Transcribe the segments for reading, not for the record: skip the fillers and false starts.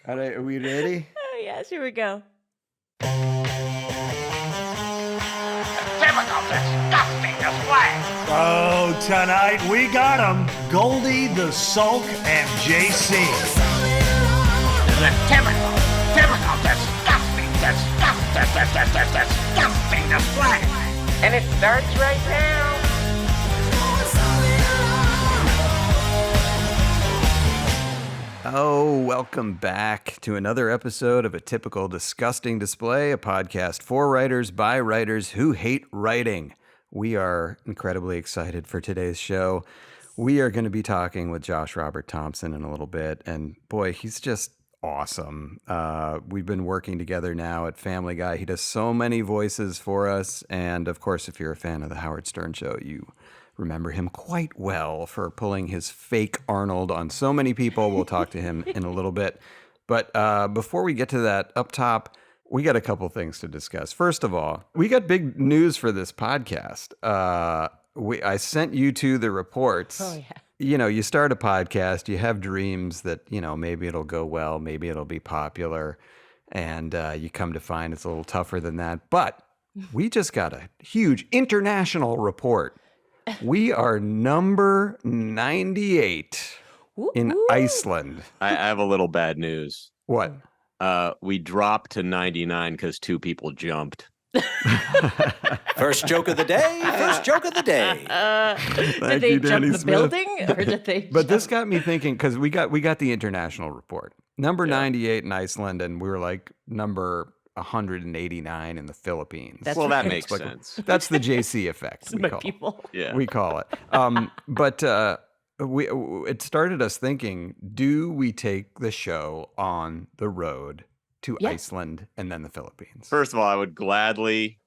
All right, are we ready? Oh, yes, here we go. Typical disgusting display. Oh, tonight we got them. Goldy, the Sulk, and JC. The typical disgusting display. And it starts right now. Oh, welcome back to another episode of A Typical Disgusting Display, a podcast for writers by writers who hate writing. We are incredibly excited for today's show. We are going to be talking with Josh Robert Thompson in a little bit, and boy, he's just awesome. We've been working together now at Family Guy. He does so many voices for us, and of course, if you're a fan of The Howard Stern Show, you remember him quite well for pulling his fake Arnold on so many people. We'll talk to him in a little bit. But before we get to that, up top, we got a couple things to discuss. First of all, we got big news for this podcast. I sent you two the reports. Oh, yeah. You know, you start a podcast, you have dreams that, you know, maybe it'll go well, maybe it'll be popular. And you come to find it's a little tougher than that. But we just got a huge international report. We are number 98 in Iceland. I have a little bad news. What? We dropped to 99 because two people jumped. First joke of the day. First joke of the day. Did they jump the building, or did they? But this got me thinking because we got the international report, number 98 in Iceland, and we were like number 189 in the Philippines. Well, that makes sense. That's the JC effect. We call it. But it started us thinking: do we take the show on the road to Iceland and then the Philippines? First of all, I would gladly,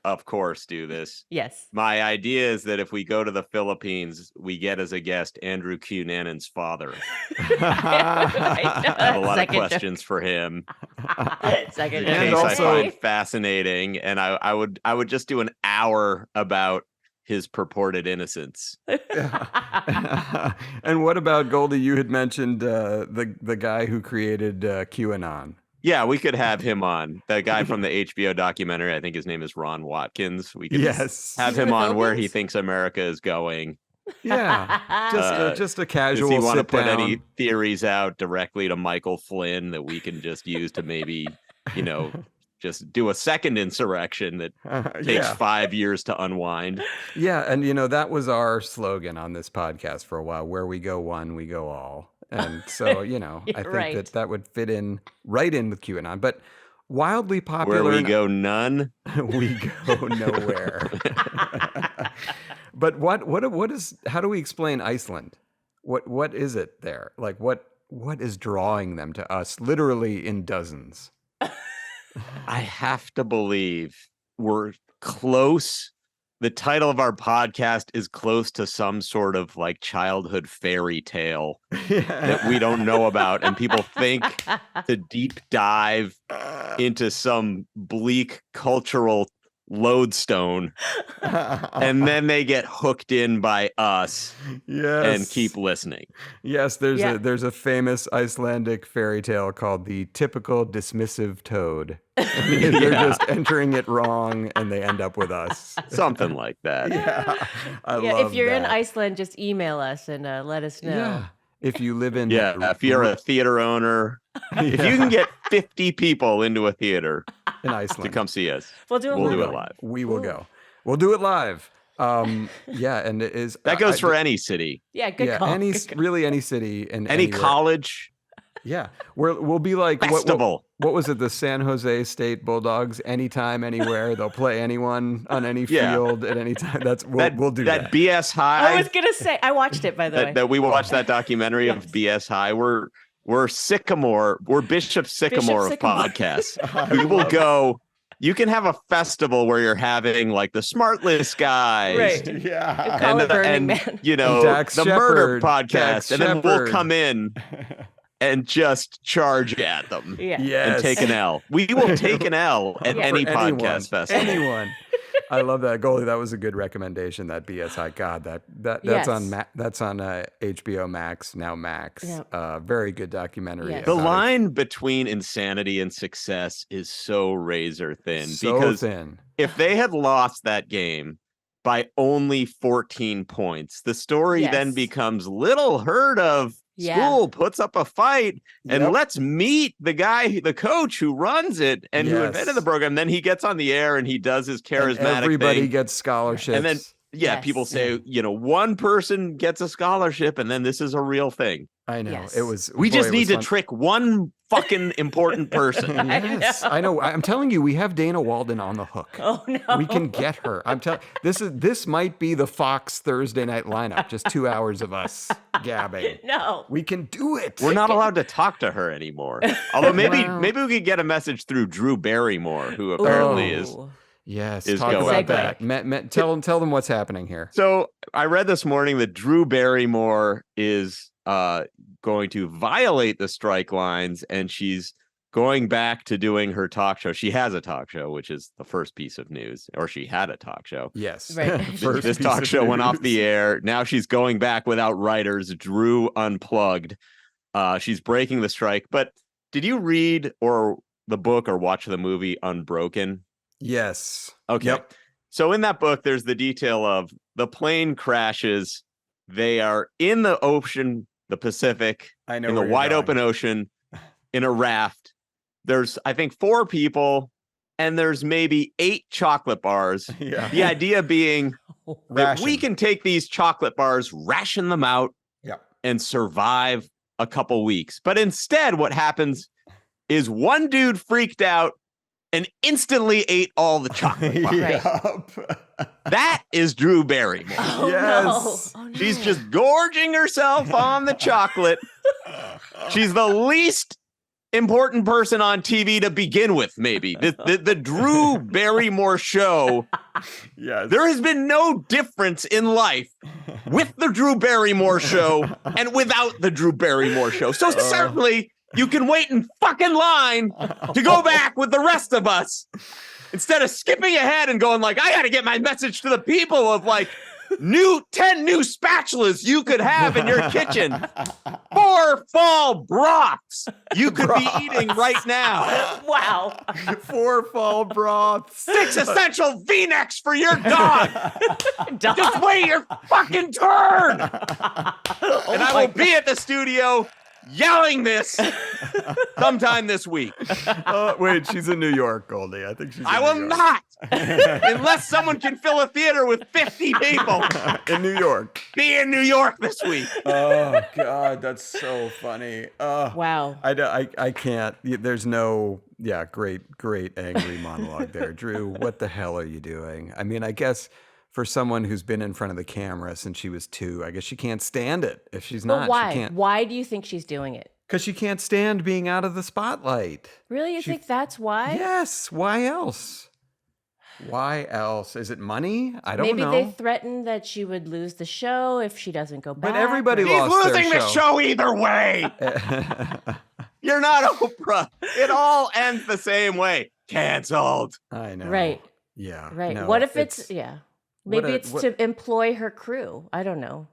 of course, do this. Yes. My idea is that if we go to the Philippines, we get as a guest Andrew Cunanan's father. I have a lot of questions for him. Second In case I find fascinating, and I would just do an hour about his purported innocence. And what about Goldy? You had mentioned the guy who created QAnon. Yeah, we could have him on. The guy from the HBO documentary, I think his name is Ron Watkins. We could have him on where he thinks America is going. Yeah, just a casual. Does he want to put down. any theories out directly to Michael Flynn that we can just use to maybe, just do a second insurrection that takes 5 years to unwind? Yeah, and that was our slogan on this podcast for a while: where we go one, we go all. And so, I think that would fit in right in with QAnon, but wildly popular. Where we go none, we go nowhere. But what is? How do we explain Iceland? What is it there? Like what is drawing them to us? Literally in dozens. I have to believe we're close. The title of our podcast is close to some sort of like childhood fairy tale that we don't know about. And people think to deep dive into some bleak cultural lodestone. And then they get hooked in by us and keep listening. Yes, there's a famous Icelandic fairy tale called The Typical Dismissive Toad. They're just entering it wrong and they end up with us. Something like that. I love if you're that. in Iceland, just email us and let us know. Yeah. If you live in if you're a theater owner, if you can get 50 people into a theater in Iceland to come see us, we'll do it live. We will go. We'll do it live. And it is that goes for any city. Yeah, good call. Any city and any college. Yeah, we'll be like festival. What was it? The San Jose State Bulldogs. Anytime, anywhere, they'll play anyone on any field at any time. We'll do that. BS High. I was gonna say I watched it, by the way. That we watched that documentary of BS High. We're Sycamore. We're Bishop Sycamore of podcasts. We will go. You can have a festival where you're having like the Smart List guys, right? Yeah, and the murder podcast, and then we'll come in and just charge at them, and take an L. We will take an L at any podcast festival. Anyone. I love that, Goldy. That was a good recommendation. That BSI. God, that's Yes. on HBO Max now. Max. Yep. Very good documentary. Yes. The about line between insanity and success is so razor thin. So because thin. if they had lost that game by only 14 points, the story Yes. then becomes little heard of. Yeah. School puts up a fight and Yep. let's meet the coach who runs it and who Yes. invented the program. Then he gets on the air and he does his And charismatic everybody thing. gets scholarships. And then, Yes. people say, one person gets a scholarship and then this is a real thing. I know Yes. it was. We boy, just it need was to fun. trick one fucking important person. Yes, I know. I'm telling you, we have Dana Walden on the hook. Oh no. We can get her. I'm telling. This might be the Fox Thursday night lineup. Just 2 hours of us gabbing. No. We can do it. We're not allowed to talk to her anymore. Although maybe Wow. maybe we could get a message through Drew Barrymore, who apparently is. Ooh. Yes, is talk going. about Segue. that. Tell them what's happening here. So I read this morning that Drew Barrymore is going to violate the strike lines, and she's going back to doing her talk show. She has a talk show, which is the first piece of news, or she had a talk show. Yes, Right. First This piece talk of show went off news. the air. Now she's going back without writers. Drew unplugged. She's breaking the strike. But did you read or the book or watch the movie Unbroken? Yes. Okay. Yep. So in that book, there's the detail of the plane crashes. They are in the ocean, the Pacific, I know in the where you're wide going. open ocean, in a raft. There's, I think, 4 people, and there's maybe 8 chocolate bars. Yeah. The idea being that we Ration. can take these chocolate bars, ration them out, Yep. and survive a couple weeks. But instead, what happens is one dude freaked out and instantly ate all the chocolate bars. Yep. That is Drew Barrymore. Oh Yes. no. Oh, no. She's just gorging herself on the chocolate. She's the least important person on TV to begin with, maybe. The Drew Barrymore show. Yes. There has been no difference in life with the Drew Barrymore show and without the Drew Barrymore show. So certainly you can wait in fucking line to go back with the rest of us instead of skipping ahead and going like, I got to get my message to the people of like 10 new spatulas you could have in your kitchen. 4 fall broths you could be eating right now. Wow. 4 fall broths. 6 essential V-necks for your dog. Dog. Just wait your fucking turn. And I will be at the studio yelling this sometime this week. Wait, she's in New York, Goldie. I think she's. I in will New York. not, unless someone can fill a theater with 50 people, in New York. be in New York this week. Oh God, that's so funny. Wow. I can't. There's no. Yeah, great angry monologue there, Drew. What the hell are you doing? I mean, I guess for someone who's been in front of the camera since she was 2, I guess she can't stand it. If she's But not, why? she can't. Why do you think she's doing it? Because she can't stand being out of the spotlight. Really? You think that's why? Yes. Why else? Why else? Is it money? I don't Maybe know. they threatened that she would lose the show if she doesn't go back. But everybody He's lost their losing the show either way. You're not Oprah. It all ends the same way. Canceled. I know. Right. Yeah. Right. No, what if it's yeah? Maybe it's what- to employ her crew. I don't know.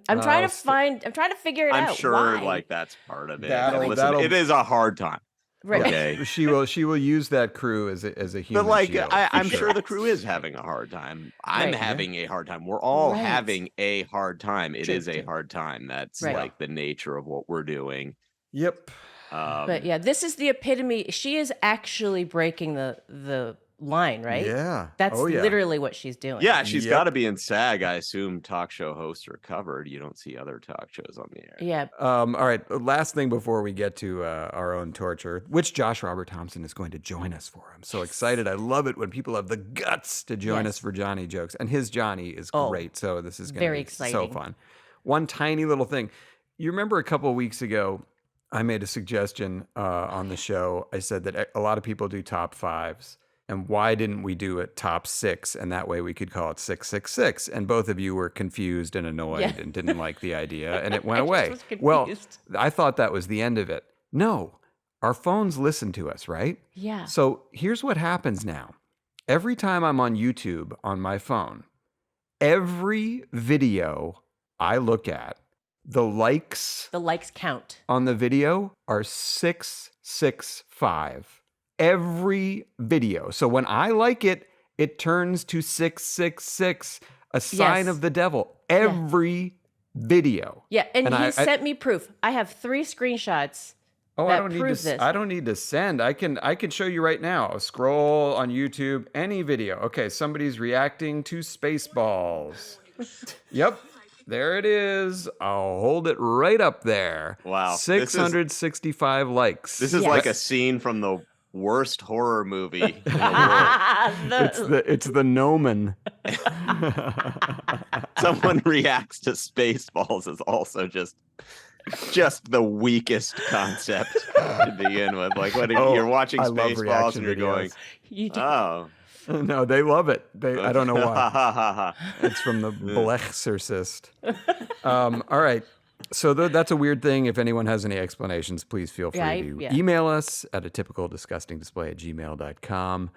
I'm trying to figure it out. I'm sure Why? like that's part of it. That'll- Listen, that'll- it is a hard time. Right. Okay. She will use that crew as a human But like shield, I'm for sure the crew is having a hard time. I'm Right. having a hard time. We're all Right. having a hard time. It True, is a true. hard time. That's Right. like the nature of what we're doing. Yep. But yeah, this is the epitome. She is actually breaking the line, right? Yeah. That's Oh, yeah. literally what she's doing. Yeah, she's Yep. got to be in SAG. I assume talk show hosts are covered. You don't see other talk shows on the air. Yeah. All right. Last thing before we get to our own torture, which Josh Robert Thompson is going to join us for. I'm so excited. I love it when people have the guts to join us for Johnny jokes. And his Johnny is Oh, great. So this is going very to be so exciting. fun. One tiny little thing. You remember a couple of weeks ago, I made a suggestion on the show. I said that a lot of people do top 5s. And why didn't we do it top 6? And that way we could call it 666. And both of you were confused and annoyed Yeah. and didn't like the idea. And it went I just away. was Well, confused. I thought that was the end of it. No, our phones listen to us, right? Yeah. So here's what happens now. every time I'm on YouTube on my phone, every video I look at, the likes count. on the video are 665. Every video. So when I like it, it turns to 666, a sign of the devil. Every video. Yeah, and he sent me proof. I have 3 screenshots. I don't need to send. I can show you right now. I'll scroll on YouTube, any video. Okay, somebody's reacting to Spaceballs. Yep. There it is. I'll hold it right up there. Wow. 665 likes. This is like a scene from the worst horror movie in the world. It's the Nomen. Someone reacts to Spaceballs is also just the weakest concept to begin with. Like when you're watching Spaceballs and you're going, oh. No, they love it. I don't know why. It's from the Blechcercist. All right. So that's a weird thing. If anyone has any explanations, please feel free to email us at atypicaldisgustingdisplay@gmail.com.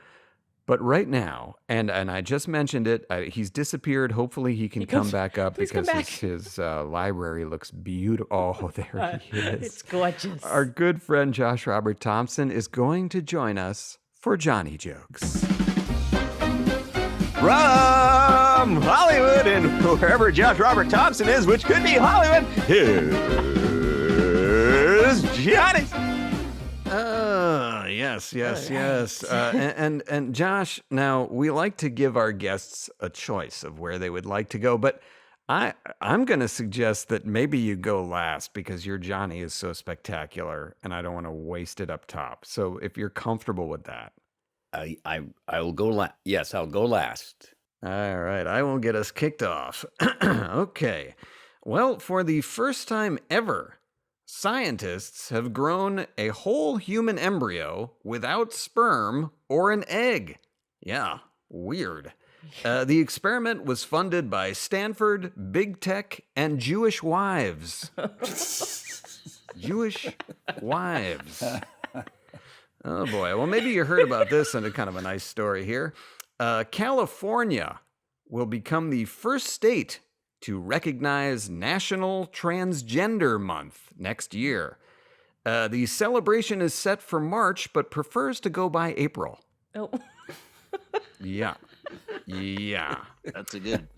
But right now, and I just mentioned it, he's disappeared. Hopefully he can come back up because his library looks beautiful. Oh, there he is. It's gorgeous. Our good friend Josh Robert Thompson is going to join us for Johnny Jokes. From Hollywood and wherever Josh Robert Thompson is, which could be Hollywood, here's Johnny. Yes. And Josh, now we like to give our guests a choice of where they would like to go, but I'm going to suggest that maybe you go last because your Johnny is so spectacular and I don't want to waste it up top. So if you're comfortable with that. I will go last. Yes, I'll go last. All right, I will get us kicked off. Okay. Well, for the first time ever, scientists have grown a whole human embryo without sperm or an egg. Yeah, weird. The experiment was funded by Stanford, Big Tech, and Jewish wives. Jewish wives. Oh, boy. Well, maybe you heard about this and a kind of a nice story here. California will become the first state to recognize National Transgender Month next year. The celebration is set for March, but prefers to go by April. Oh. Yeah. That's a good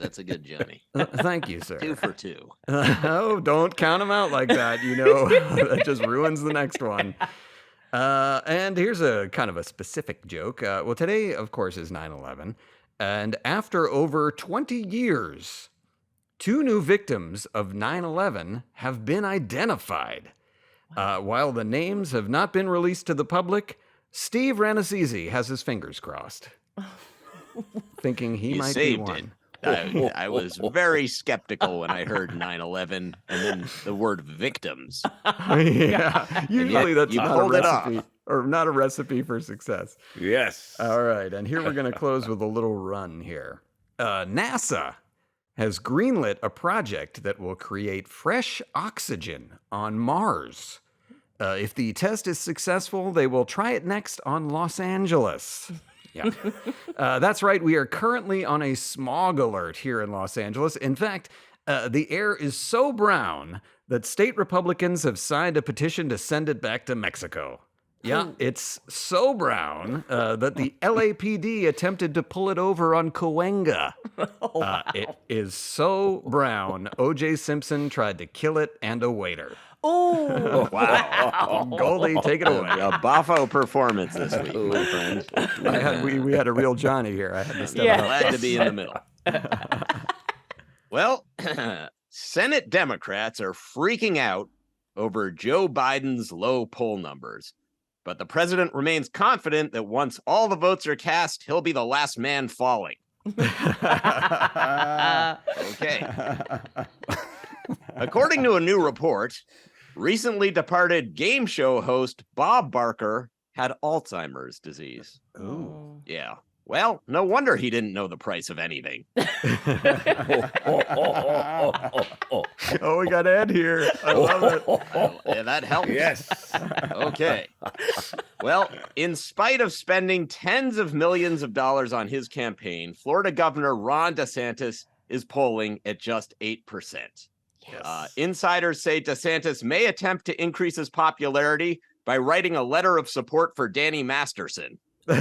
Johnny. Thank you, sir. 2 for 2. Oh, don't count them out like that. That just ruins the next one. And here's a kind of a specific joke. Well, today, of course, is 9/11. And after over 20 years, 2 new victims of 9/11 have been identified. While the names have not been released to the public, Steve Ranasisi has his fingers crossed, thinking he might be one. I was very skeptical when I heard 9/11 and then the word victims. Yeah, usually that's you not pulled a it recipe, off. or not a recipe for success. Yes. All right, and here we're going to close with a little run here. NASA has greenlit a project that will create fresh oxygen on Mars. If the test is successful, they will try it next on Los Angeles. Yeah, that's right. We are currently on a smog alert here in Los Angeles. In fact, the air is so brown that state Republicans have signed a petition to send it back to Mexico. Yeah, it's so brown that the LAPD attempted to pull it over on Cahuenga. Wow. It is so brown, O.J. Simpson tried to kill it and a waiter. Oh, wow. Goldy, take it away. A Boffo performance this week, my friend. We had a real Johnny here. I had to step up. Glad to be in the middle. Well, Senate Democrats are freaking out over Joe Biden's low poll numbers. But the president remains confident that once all the votes are cast, he'll be the last man falling. Okay. According to a new report, recently departed game show host Bob Barker had Alzheimer's disease. Ooh. Yeah. Well, no wonder he didn't know the price of anything. Oh, we got Ed here. I love it. Yeah, that helps. Yes. Okay. Well, in spite of spending tens of millions of dollars on his campaign, Florida Governor Ron DeSantis is polling at just 8%. Insiders say DeSantis may attempt to increase his popularity by writing a letter of support for Danny Masterson. It's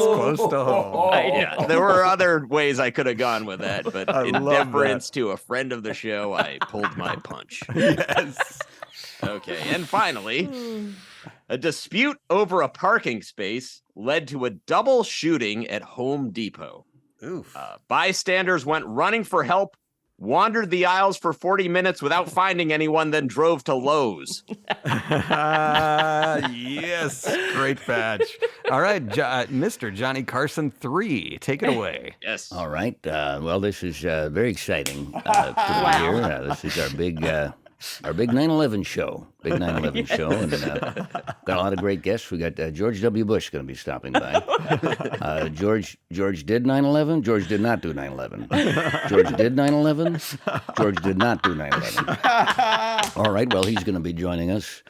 close to home. Yeah, there were other ways I could have gone with that, but I in love deference to a friend of the show, I pulled my punch. Yes. Okay, and finally, a dispute over a parking space led to a double shooting at Home Depot. Oof. Bystanders went running for help, wandered the aisles for 40 minutes without finding anyone, then drove to Lowe's. Yes, great patch. All right, Mr. Johnny Carson 3, take it away. Yes. All right. Well, this is very exciting to be here. This is our big 9/11 show. Big 9/11 show. And got a lot of great guests. We got George W. Bush going to be stopping by. George did 9/11. George did not do 9/11. George did 9/11. George did not do 9/11. All right. Well, he's going to be joining us.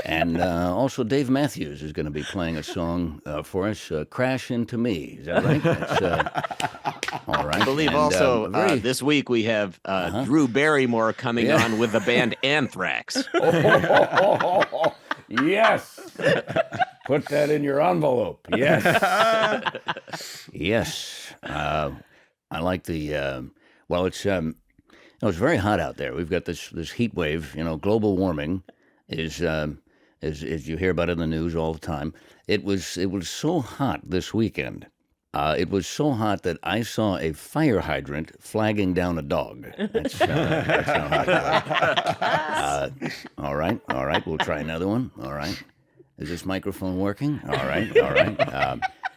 And also Dave Matthews is going to be playing a song for us, Crash Into Me. Is that right? That's, all right. I believe also this week we have Drew Barrymore coming on with the band Anthrax. Yes. Put that in your envelope. Yes. Yes. I like the. Well, it's very hot out there. We've got this heat wave. Global warming is you hear about it in the news all the time. It was so hot this weekend. It was so hot that I saw a fire hydrant flagging down a dog. That's how hot it was. All right. We'll try another one. All right. Is this microphone working? All right.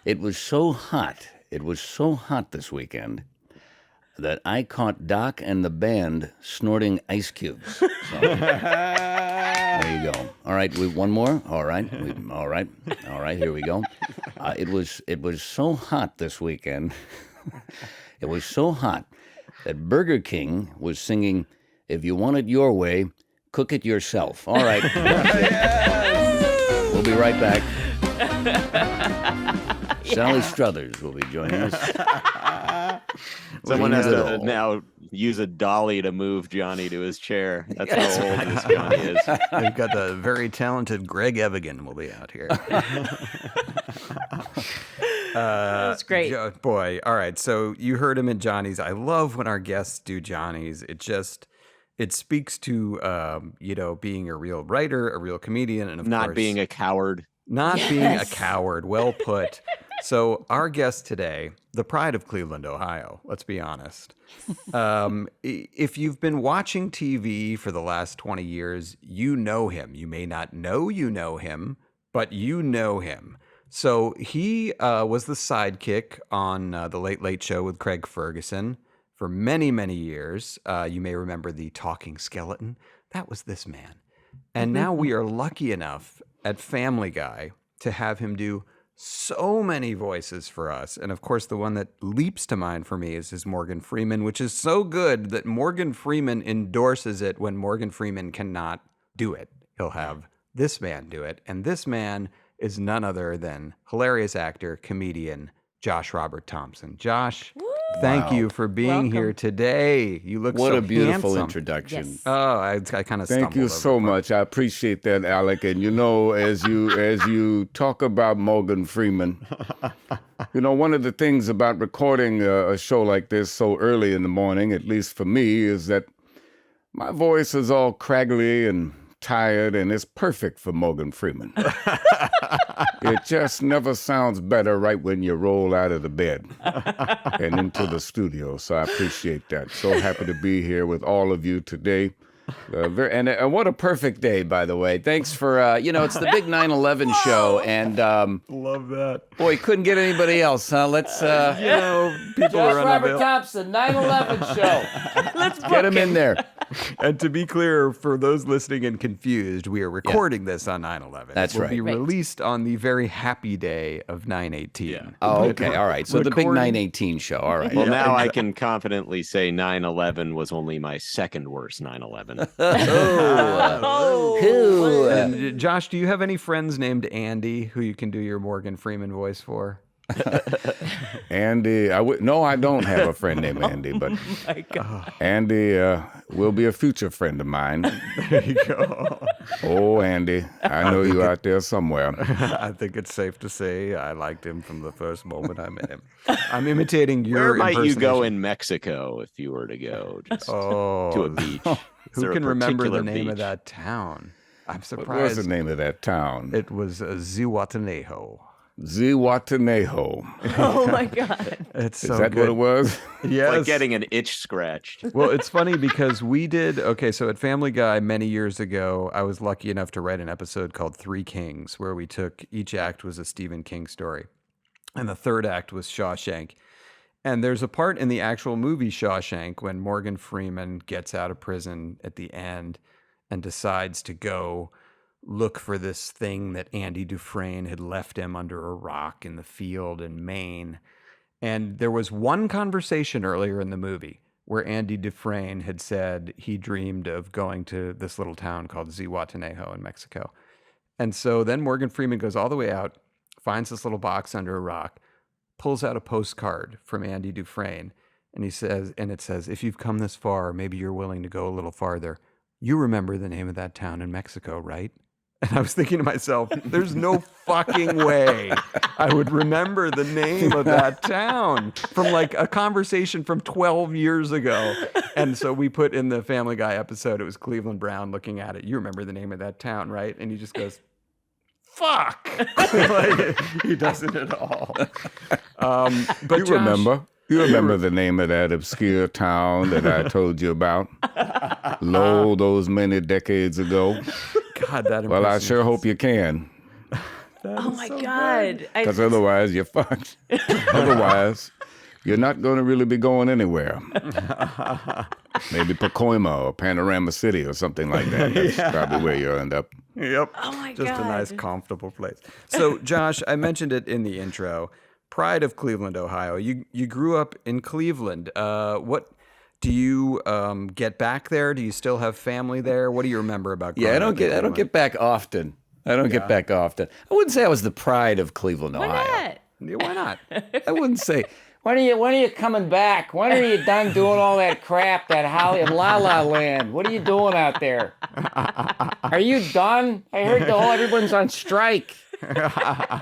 It was so hot. It was so hot this weekend that I caught Doc and the band snorting ice cubes. So, there you go. All right, one more. All right. All right. Here we go. It was so hot this weekend. It was so hot that Burger King was singing, "If you want it your way, cook it yourself." All right. We'll be right back. Sally Struthers will be joining us. Someone has to now use a dolly to move Johnny to his chair. That's how old this Johnny is. We've got the very talented Greg Evigan will be out here. That's great. Boy, all right. So you heard him at Johnny's. I love when our guests do Johnny's. It speaks to being a real writer, a real comedian, and of course not being a coward. Not being a coward. Well put. So our guest today, the pride of Cleveland, Ohio, let's be honest. If you've been watching TV for the last 20 years, you know him. You may not know you know him, but you know him. So he was the sidekick on The Late Late Show with Craig Ferguson for many, many years. You may remember the talking skeleton. That was this man. And now we are lucky enough at Family Guy to have him do so many voices for us. And of course, the one that leaps to mind for me is his Morgan Freeman, which is so good that Morgan Freeman endorses it when Morgan Freeman cannot do it. He'll have this man do it. And this man is none other than hilarious actor, comedian, Josh Robert Thompson. Josh, thank you for being here today. You look so handsome. What a beautiful introduction. Yes. Oh, I kind of stumbled Thank you so much. I appreciate that, Alec. And as you talk about Morgan Freeman, one of the things about recording a show like this so early in the morning, at least for me, is that my voice is all craggly and tired, and it's perfect for Morgan Freeman. It just never sounds better right when you roll out of the bed and into the studio. So I appreciate that. So happy to be here with all of you today. And what a perfect day, by the way. Thanks for, it's the big 9/11 show, and Love that. boy, couldn't get anybody else, huh? Let's, People Josh are Robert unavailable. Thompson, 9/11 show. Let's Get him in there. And to be clear, for those listening and confused, we are recording this on 9/11. That's It will right. be Right. released on the very happy day of 9/18. Oh, okay, all right. So the big Recording- 9/18 show, all right. Well, now I can confidently say 9/11 was only my second worst 9/11. Who And Josh, do you have any friends named Andy who you can do your Morgan Freeman voice for? Andy, no, I don't have a friend named Andy, but My God. Andy will be a future friend of mine. There you go. Oh, Andy, I know you out there somewhere. I think it's safe to say I liked him from the first moment I met him. I'm imitating your Where might you go impersonation. in Mexico if you were to go just Oh, to a beach? Is who there a can remember the particular name of beach? that town? I'm What surprised. was the name of that town? It was Zihuatanejo. Zihuatanejo. Oh my God. It's Is so that good. what it was? Yes. Like getting an itch scratched. Well, it's funny because we did, so at Family Guy many years ago, I was lucky enough to write an episode called Three Kings, where we took, each act was a Stephen King story. And the third act was Shawshank. And there's a part in the actual movie Shawshank when Morgan Freeman gets out of prison at the end and decides to go look for this thing that Andy Dufresne had left him under a rock in the field in Maine. And there was one conversation earlier in the movie where Andy Dufresne had said he dreamed of going to this little town called Zihuatanejo in Mexico. And so then Morgan Freeman goes all the way out, finds this little box under a rock, pulls out a postcard from Andy Dufresne, and he says, and it says, "If you've come this far, maybe you're willing to go a little farther. You remember the name of that town in Mexico, right?" And I was thinking to myself, there's no fucking way I would remember the name of that town from like a conversation from 12 years ago. And so we put in the Family Guy episode, it was Cleveland Brown looking at it. "You remember the name of that town, right?" And he just goes, "Fuck." Like, he doesn't at all. But You Josh, remember? You remember the name of that obscure town that I told you about? Lo, those many decades ago. God, that Well, I impression sure is- hope you can, Oh my God. because otherwise you're fucked. Otherwise, you're not going to really be going anywhere. Maybe Pacoima or Panorama City or something like that. That's probably where you'll end up. Yep. Oh my Just God. a nice, comfortable place. So, Josh, I mentioned it in the intro. Pride of Cleveland, Ohio. You grew up in Cleveland. What do you get back there? Do you still have family there? What do you remember about? Yeah, I growing don't up in get Cleveland? back often. I don't get back often. I wouldn't say I was the pride of Cleveland, Why Ohio. not? Yeah, why not? I wouldn't say. When are you coming back? When are you done doing all that crap, that Holly and La La Land? What are you doing out there? Are you done? I heard everyone's on strike.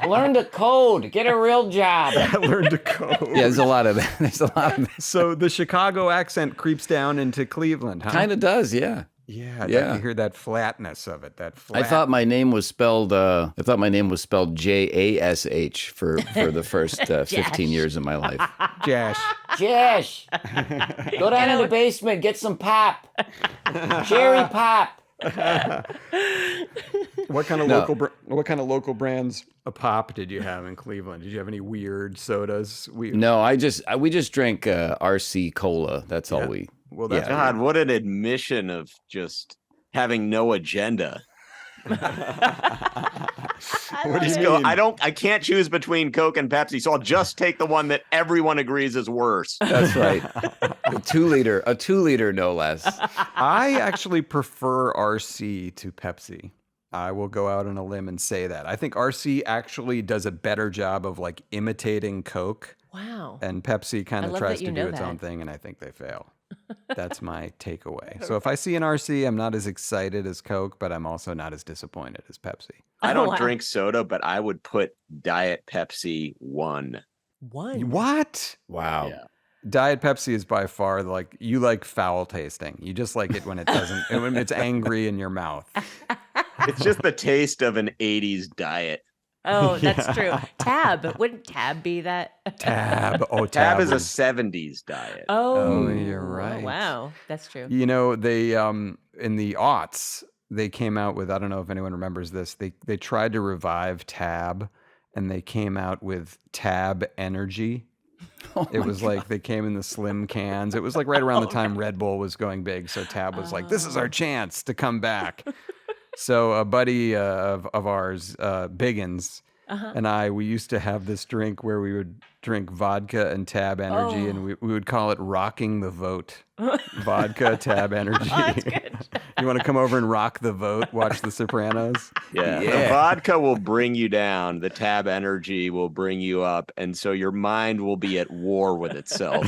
Learn to code. Get a real job. I learned to code. Yeah, there's a lot of that. There's a lot of that. So the Chicago accent creeps down into Cleveland, huh? Kind of does, yeah. Yeah. Yeah. You hear that flatness of it. That flat. I thought my name was spelled. Jash for the first 15 years of my life. Josh. Josh, go down in the basement, get some pop. Cherry pop. What kind of No. what kind of local brands of pop did you have in Cleveland? Did you have any weird sodas? No, we just drank RC Cola. That's all we. Well, that's Yeah. God, what an admission of just having no agenda. What do you Just go, mean? I can't choose between Coke and Pepsi, so I'll just take the one that everyone agrees is worse. That's right. A 2 liter, no less. I actually prefer RC to Pepsi. I will go out on a limb and say that. I think RC actually does a better job of like imitating Coke, Wow. and Pepsi kind I of love tries that to you do know its own that. thing, and I think they fail. That's my takeaway. So if I see an RC, I'm not as excited as Coke, but I'm also not as disappointed as Pepsi. I don't wow. drink soda, but I would put Diet Pepsi 1. One. What? Wow. Yeah. Diet Pepsi is by far like, you like foul tasting. You just like it when it doesn't, when it's angry in your mouth. It's just the taste of an 80s diet. Oh, that's true. Tab. Wouldn't Tab be that? Tab. Oh, Tab is a was- 70s diet. Oh, you're right. Oh, wow. That's true. You know, they in the aughts, they came out with, I don't know if anyone remembers this, they tried to revive Tab, and they came out with Tab Energy. It was like they came in the slim cans. It was like right around the time Red Bull was going big, so Tab was like, this is our chance to come back. So a buddy of ours, Biggins, and we used to have this drink where we would drink vodka and Tab Energy, and we would call it rocking the vote. Vodka, Tab Energy. That's good. You want to come over and rock the vote? Watch The Sopranos? Yeah. The vodka will bring you down. The Tab Energy will bring you up. And so your mind will be at war with itself.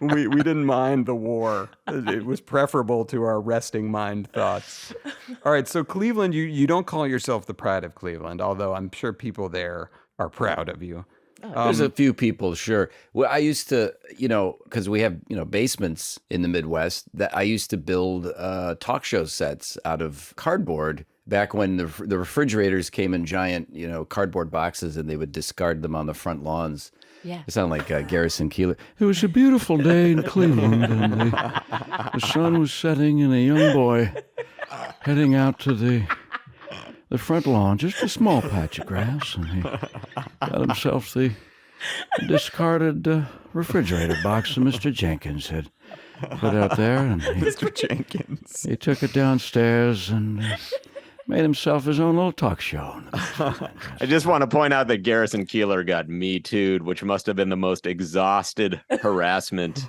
We didn't mind the war. It was preferable to our resting mind thoughts. All right, so Cleveland, you don't call yourself the pride of Cleveland, although I'm sure people there are proud of you. There's a few people, sure. Well, I used to, because we have, basements in the Midwest, that I used to build talk show sets out of cardboard back when the refrigerators came in giant, cardboard boxes, and they would discard them on the front lawns. Yeah. It sounded like Garrison Keillor. It was a beautiful day in Cleveland, and the sun was setting, and a young boy heading out to the front lawn, just a small patch of grass, and he got himself the discarded refrigerator box that Mr. Jenkins had put out there. And Mr. Jenkins. He took it downstairs and made himself his own little talk show. I just want to point out that Garrison Keillor got Me Too'd, which must have been the most exhausted harassment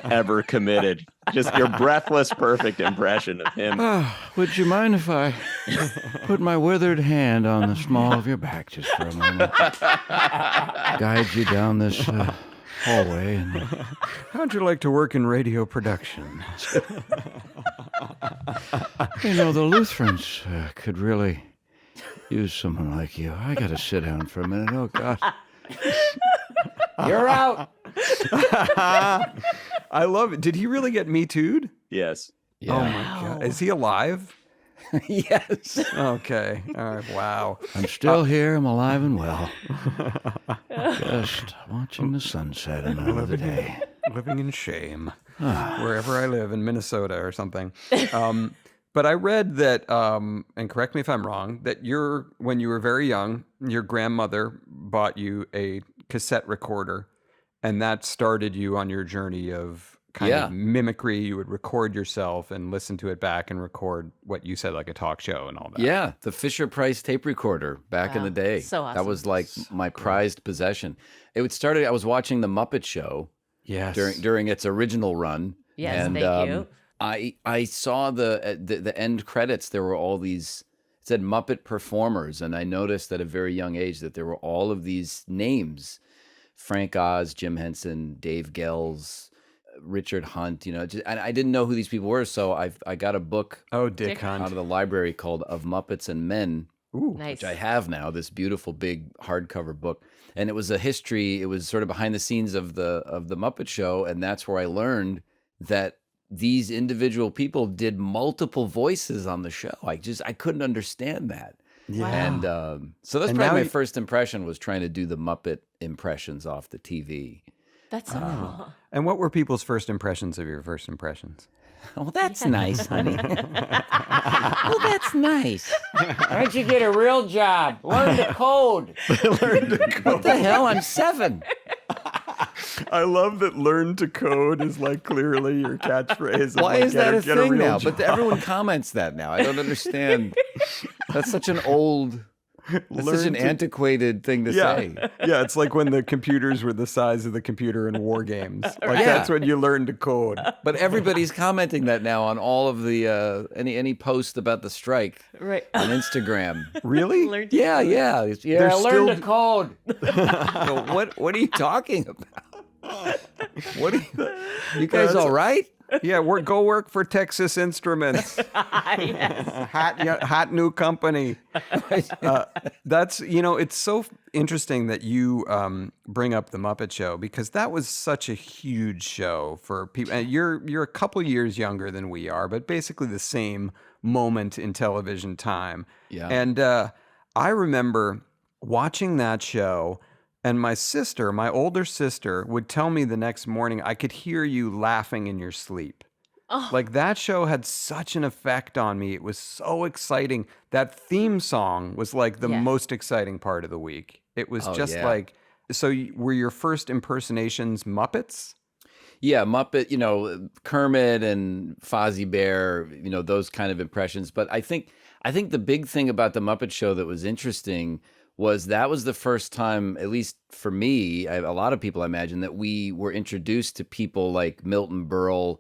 ever committed. Just your breathless, perfect impression of him. Would you mind if I put my withered hand on the small of your back just for a moment? Guide you down this hallway. And how'd you like to work in radio production? The Lutherans could really use someone like you. I got to sit down for a minute. Oh, God. You're out. I love it. Did he really get Me Too'd? Yes. Yeah. Oh, my God. Is he alive? Yes. Okay. All right. Wow. I'm still here. I'm alive and well. Just watching the sunset another day. Living in shame. Wherever I live in Minnesota or something. But I read that, and correct me if I'm wrong, that when you were very young, your grandmother bought you a cassette recorder, and that started you on your journey of kind of mimicry. You would record yourself and listen to it back and record what you said, like a talk show and all that. Yeah, the Fisher-Price tape recorder back in the day. So awesome. That was like my prized possession. It started, I was watching The Muppet Show during its original run. Yes, and, thank you. I saw the end credits. There were all these, it said Muppet performers, and I noticed at a very young age that there were all of these names: Frank Oz, Jim Henson, Dave Gells, Richard Hunt. And I didn't know who these people were, so I got a book. Dick Hunt. Out of the library called Of Muppets and Men, Nice. which I have now. This beautiful big hardcover book, and it was a history. It was sort of behind the scenes of the Muppet Show, and that's where I learned that these individual people did multiple voices on the show. I couldn't understand that. Yeah. And so that's And probably now my first impression, was trying to do the Muppet impressions off the TV. That's so cool. And what were people's first impressions of your first impressions? Oh, that's nice, honey. Oh, that's nice. Why don't you get a real job? Learn to code. What the hell? I'm 7. I love that learn to code is like clearly your catchphrase. Why is that a thing real now? job. But everyone comments that now. I don't understand. That's such an old, that's such an antiquated thing to say. Yeah, it's like when the computers were the size of the computer in war games. Like that's when you learn to code. But everybody's commenting that now on all of the any post about the strike Right. on Instagram. Really? Learn to Yeah. Yeah, learn to code. What are you talking about? What are you guys all right? Yeah, go work for Texas Instruments. Yes. Hot new company. That's it's so interesting that you bring up the Muppet Show, because that was such a huge show for people. And you're a couple years younger than we are, but basically the same moment in television time. Yeah. And I remember watching that show. And my older sister, would tell me the next morning, I could hear you laughing in your sleep. Oh. Like, that show had such an effect on me. It was so exciting. That theme song was like the most exciting part of the week. It was like, so were your first impersonations Muppets? Yeah, Muppet, Kermit and Fozzie Bear, those kind of impressions. But I think the big thing about the Muppet Show that was interesting was the first time, at least for me, a lot of people I imagine, that we were introduced to people like Milton Berle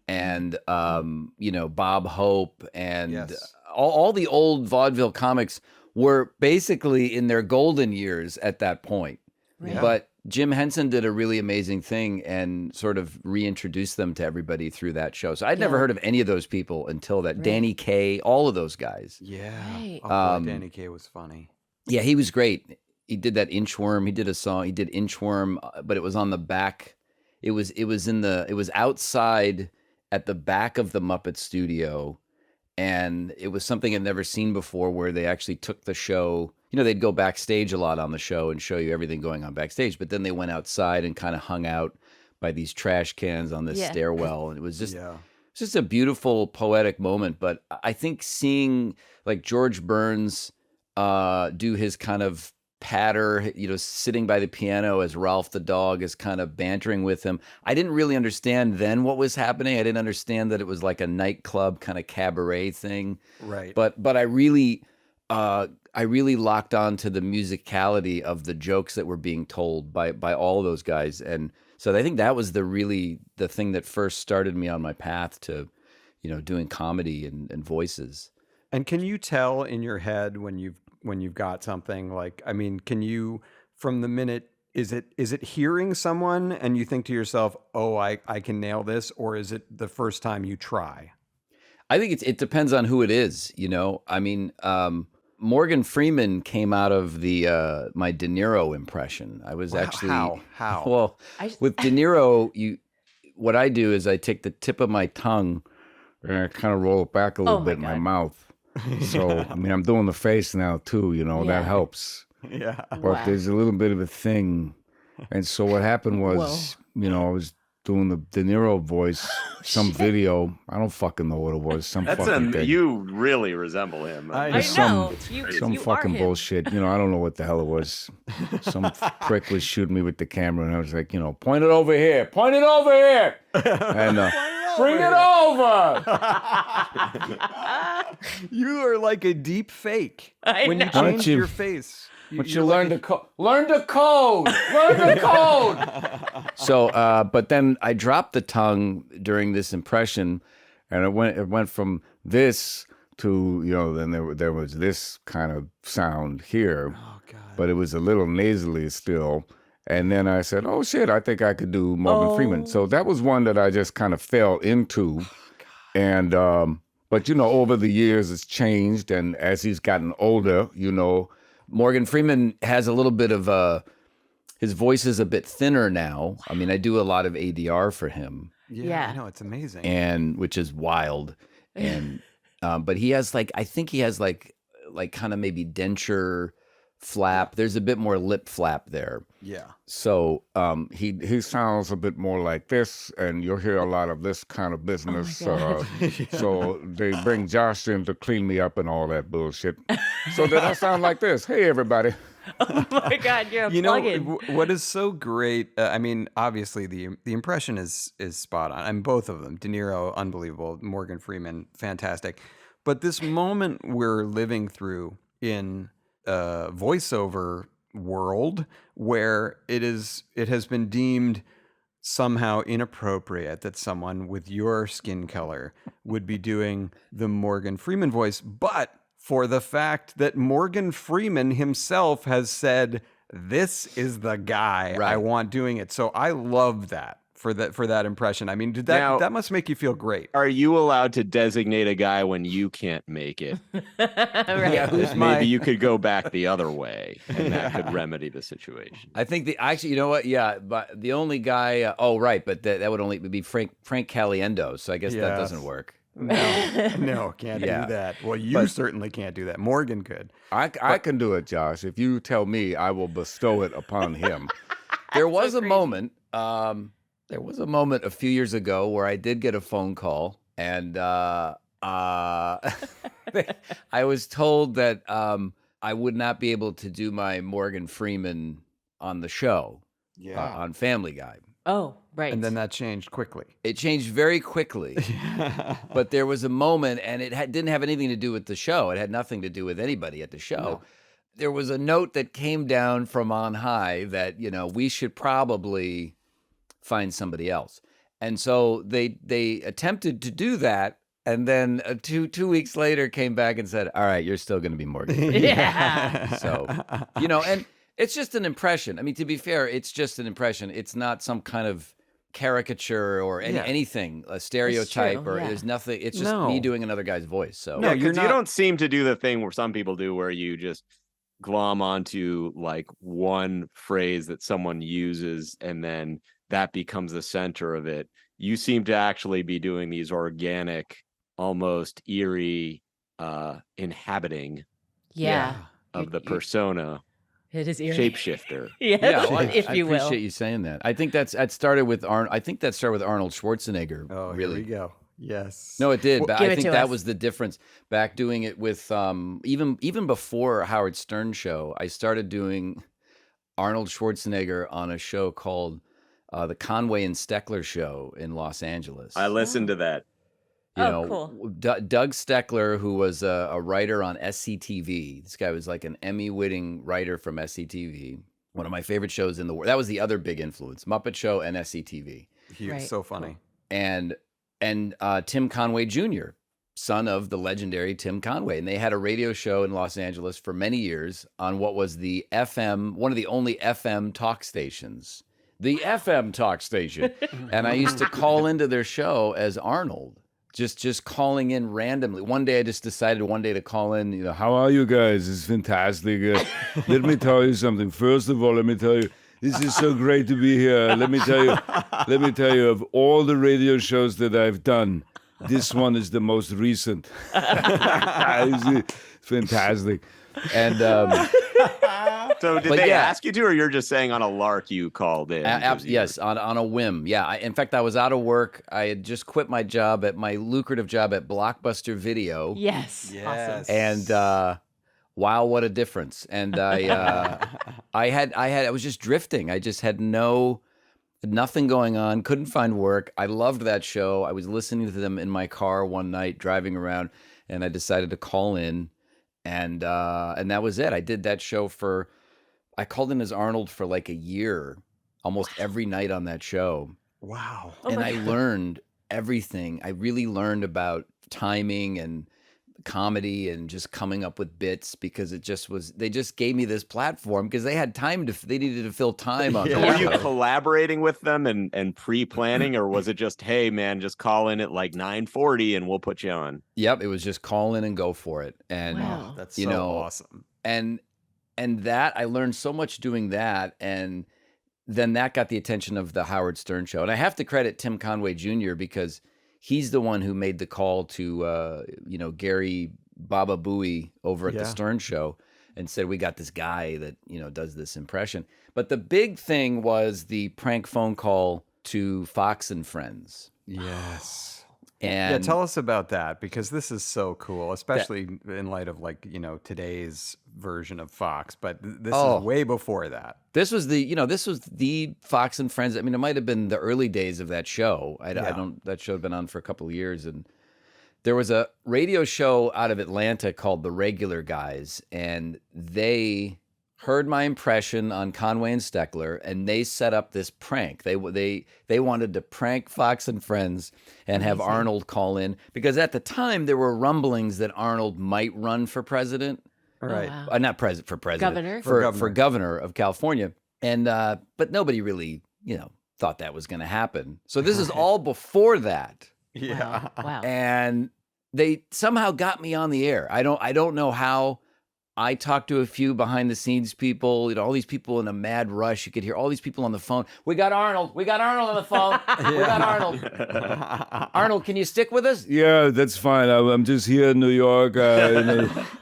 and Bob Hope and all the old vaudeville comics were basically in their golden years at that point. Right. But Jim Henson did a really amazing thing and sort of reintroduced them to everybody through that show. So I'd never heard of any of those people until that. Right. Danny Kaye, all of those guys. Yeah. Right. Oh, boy, Danny Kaye was funny. Yeah, he was great. He did that Inchworm. He did a song. He did Inchworm, but it was on the back. It was outside at the back of the Muppet Studio. And it was something I'd never seen before, where they actually took the show. They'd go backstage a lot on the show and show you everything going on backstage. But then they went outside and kind of hung out by these trash cans on this stairwell. And it was just a beautiful, poetic moment. But I think seeing like George Burns do his kind of patter, sitting by the piano as Ralph the dog is kind of bantering with him. I didn't really understand then what was happening. I didn't understand that it was like a nightclub kind of cabaret thing. Right. But I really locked on to the musicality of the jokes that were being told by all of those guys. And so I think that was the thing that first started me on my path to, doing comedy and voices. And can you tell in your head when you've got something like, I mean, can you, from the minute, is it hearing someone and you think to yourself, oh, I can nail this, or is it the first time you try? I think it depends on who it is, I mean, Morgan Freeman came out of the my De Niro impression. I was actually how? Well, with De Niro, what I do is I take the tip of my tongue and I kind of roll it back a little bit in my mouth. So, I mean, I'm doing the face now too, that helps. Yeah. But there's a little bit of a thing. And so what happened was, I was doing the De Niro voice, some video. I don't fucking know what it was. You really resemble him. I know. Some you fucking are him. bullshit. I don't know what the hell it was. Some prick was shooting me with the camera, and I was like, point it over here. Point it over here. And bring it over. You are like a deep fake when you know. change your face. But you learn to code. Learn the code. Learn the code. So, but then I dropped the tongue during this impression, and it went from this to then there was this kind of sound here. Oh God! But it was a little nasally still. And then I said, oh shit, I think I could do Morgan Freeman. So that was one that I just kind of fell into. And but over the years it's changed, and as he's gotten older, Morgan Freeman has a little bit of his voice is a bit thinner now. I mean, I do a lot of ADR for him. Yeah. I know, it's amazing. And which is wild. And but he has I think he has like kind of maybe denture flap. There's a bit more lip flap there. Yeah. So he sounds a bit more like this, and you'll hear a lot of this kind of business. So they bring Josh in to clean me up and all that bullshit. So then I sound like this. Hey, everybody. Oh my God, you're a plug-in. What is so great? I mean, obviously the impression is spot on. I mean, both of them. De Niro, unbelievable. Morgan Freeman, fantastic. But this moment we're living through in voiceover world, where it has been deemed somehow inappropriate that someone with your skin color would be doing the Morgan Freeman voice, but for the fact that Morgan Freeman himself has said, this is the guy I want doing it. So I love that for that impression. I mean, that must make you feel great. Are you allowed to designate a guy when you can't make it? Right. Yeah, Maybe you could go back the other way, and that could remedy the situation. I think actually, you know what? Yeah, but the only guy. But that would only be Frank Caliendo. So I guess that doesn't work. No, can't do that. Well, you certainly can't do that. Morgan could. I can do it, Josh. If you tell me, I will bestow it upon him. There was a moment. There was a moment a few years ago where I did get a phone call, and I was told that I would not be able to do my Morgan Freeman on the show, on Family Guy. Oh, right. And then that changed quickly. It changed very quickly. But there was a moment, and it didn't have anything to do with the show. It had nothing to do with anybody at the show. there was a note that came down from on high that, we should probably find somebody else. And so they attempted to do that. And then 2 weeks later came back and said, all right, you're still going to be Morgan Freeman. Yeah. So, and it's just an impression. I mean, to be fair, it's just an impression. It's not some kind of caricature or anything, a stereotype, or there's nothing. It's just me doing another guy's voice. So no, you don't seem to do the thing where some people do, where you just glom onto like one phrase that someone uses, and then that becomes the center of it. You seem to actually be doing these organic, almost eerie inhabiting of the persona. It is eerie. Shapeshifter. If you will. I appreciate you saying that. I think that started with Arnold Schwarzenegger. Oh, really. Here we go. Yes. No, it did. But Give I it think to that us. was the difference. Back doing it with even before Howard Stern show, I started doing Arnold Schwarzenegger on a show called the Conway and Steckler Show in Los Angeles. I listened to that. Cool. Doug Steckler, who was a writer on SCTV. This guy was like an Emmy-winning writer from SCTV. One of my favorite shows in the world. That was the other big influence, Muppet Show and SCTV. He was so funny. And Tim Conway Jr., son of the legendary Tim Conway. And they had a radio show in Los Angeles for many years on what was the FM, one of the only FM talk stations. The FM talk station. And I used to call into their show as Arnold. Just calling in randomly. One day I just decided to call in, How are you guys? It's fantastic. Let me tell you something. First of all, let me tell you, this is so great to be here. Let me tell you, of all the radio shows that I've done, this one is the most recent. It's fantastic. And so did they ask you to, or you're just saying on a lark you called in? Yes, on a whim. Yeah. In fact, I was out of work. I had just quit my lucrative job at Blockbuster Video. Yes. Awesome. And wow, what a difference. And I was just drifting. I just had nothing going on, couldn't find work. I loved that show. I was listening to them in my car one night driving around, and I decided to call in. And that was it. I did that show I called in as Arnold for like a year, almost every night on that show. Wow. And I learned everything. I really learned about timing and comedy and just coming up with bits, because they just gave me this platform because they had they needed to fill time on So that were you show. collaborating with them and pre-planning, or was it just, hey man, just call in at like 9:40 and we'll put you on? Yep, it was just call in and go for it. And Wow. That's so awesome. And that I learned so much doing that, and then that got the attention of the Howard Stern show. And I have to credit Tim Conway Jr. because he's the one who made the call to Gary Baba Booey over at the Stern show and said, we got this guy that does this impression. But the big thing was the prank phone call to Fox and Friends. Yes. And tell us about that, because this is so cool, especially in light of today's version of Fox. But this is way before that. This was the Fox and Friends. I mean, it might have been the early days of that show. That show had been on for a couple of years, and there was a radio show out of Atlanta called The Regular Guys, and they heard my impression on Conway and Steckler, and they set up this prank. They wanted to prank Fox and Friends and have Arnold call in, because at the time there were rumblings that Arnold might run for president. Right. Oh, wow. Not for president. Governor? For governor of California. And but nobody really, thought that was going to happen. So this is all before that. Yeah. Wow. And they somehow got me on the air. I don't know how. I talked to a few behind the scenes people, all these people in a mad rush. You could hear all these people on the phone. We got Arnold on the phone. We got Arnold. Arnold, can you stick with us? Yeah, that's fine. I'm just here in New York,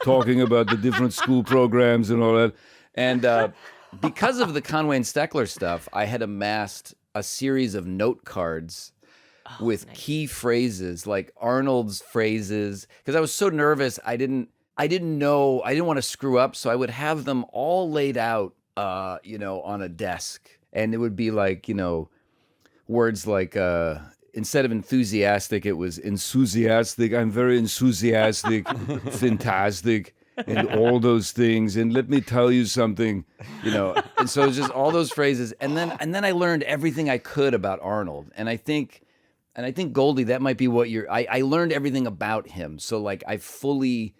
talking about the different school programs and all that. And because of the Conway and Steckler stuff, I had amassed a series of note cards with key phrases, like Arnold's phrases, because I was so nervous. I didn't want to screw up, so I would have them all laid out, on a desk, and it would be like, words like, instead of enthusiastic, it was enthusiastic. I'm very enthusiastic, fantastic. and all those things. And let me tell you something, And so it's just all those phrases. And then I learned everything I could about Arnold. And I think Goldy, that might be what I learned everything about him. So like I fully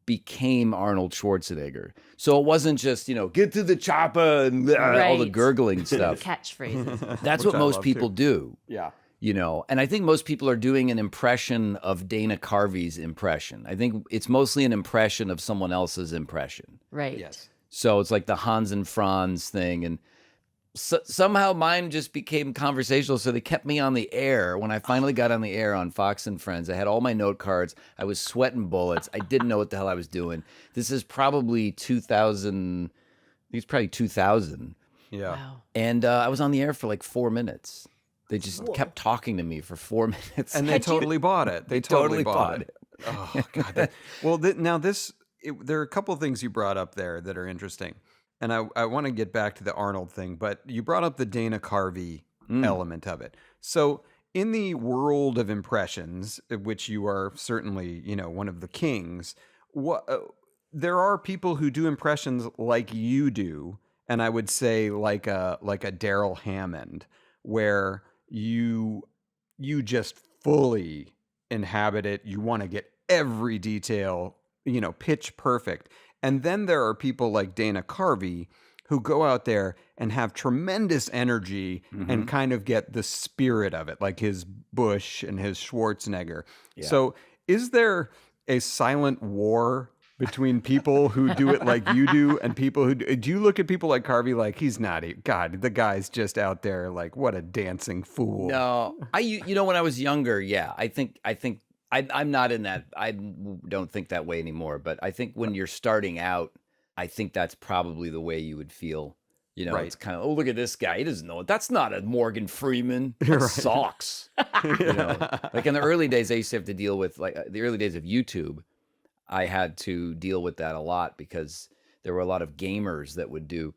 became Arnold Schwarzenegger. So it wasn't just, get to the chopper and all the gurgling stuff. Catchphrases. Which That's what I most love, people too. do. Yeah. And I think most people are doing an impression of Dana Carvey's impression. I think it's mostly an impression of someone else's impression. Right. Yes. So it's like the Hans and Franz thing. And somehow mine just became conversational. So they kept me on the air. When I finally got on the air on Fox and Friends, I had all my note cards. I was sweating bullets. I didn't know what the hell I was doing. This is probably 2000. I think it's probably 2000. Yeah. Wow. And I was on the air for like 4 minutes. They just kept talking to me for 4 minutes. And they totally bought it. They totally bought it. Oh, God. Now there are a couple of things you brought up there that are interesting. And I want to get back to the Arnold thing, but you brought up the Dana Carvey element of it. So in the world of impressions, which you are certainly, one of the kings, there are people who do impressions like you do, and I would say like a Daryl Hammond, where you just fully inhabit it. You want to get every detail, pitch perfect. And then there are people like Dana Carvey who go out there and have tremendous energy and kind of get the spirit of it, like his Bush and his Schwarzenegger. Yeah. So is there a silent war between people who do it like you do and people who do you look at people like Carvey like he's not God, the guy's just out there like what a dancing fool? No, when I was younger, yeah, I think I'm not in that. I don't think that way anymore. But I think when you're starting out, I think that's probably the way you would feel. Right. It's kind of, oh, look at this guy. He doesn't know it. That's not a Morgan Freeman. That sucks. Like in the early days, I used to have to deal with the early days of YouTube. I had to deal with that a lot because there were a lot of gamers that would do,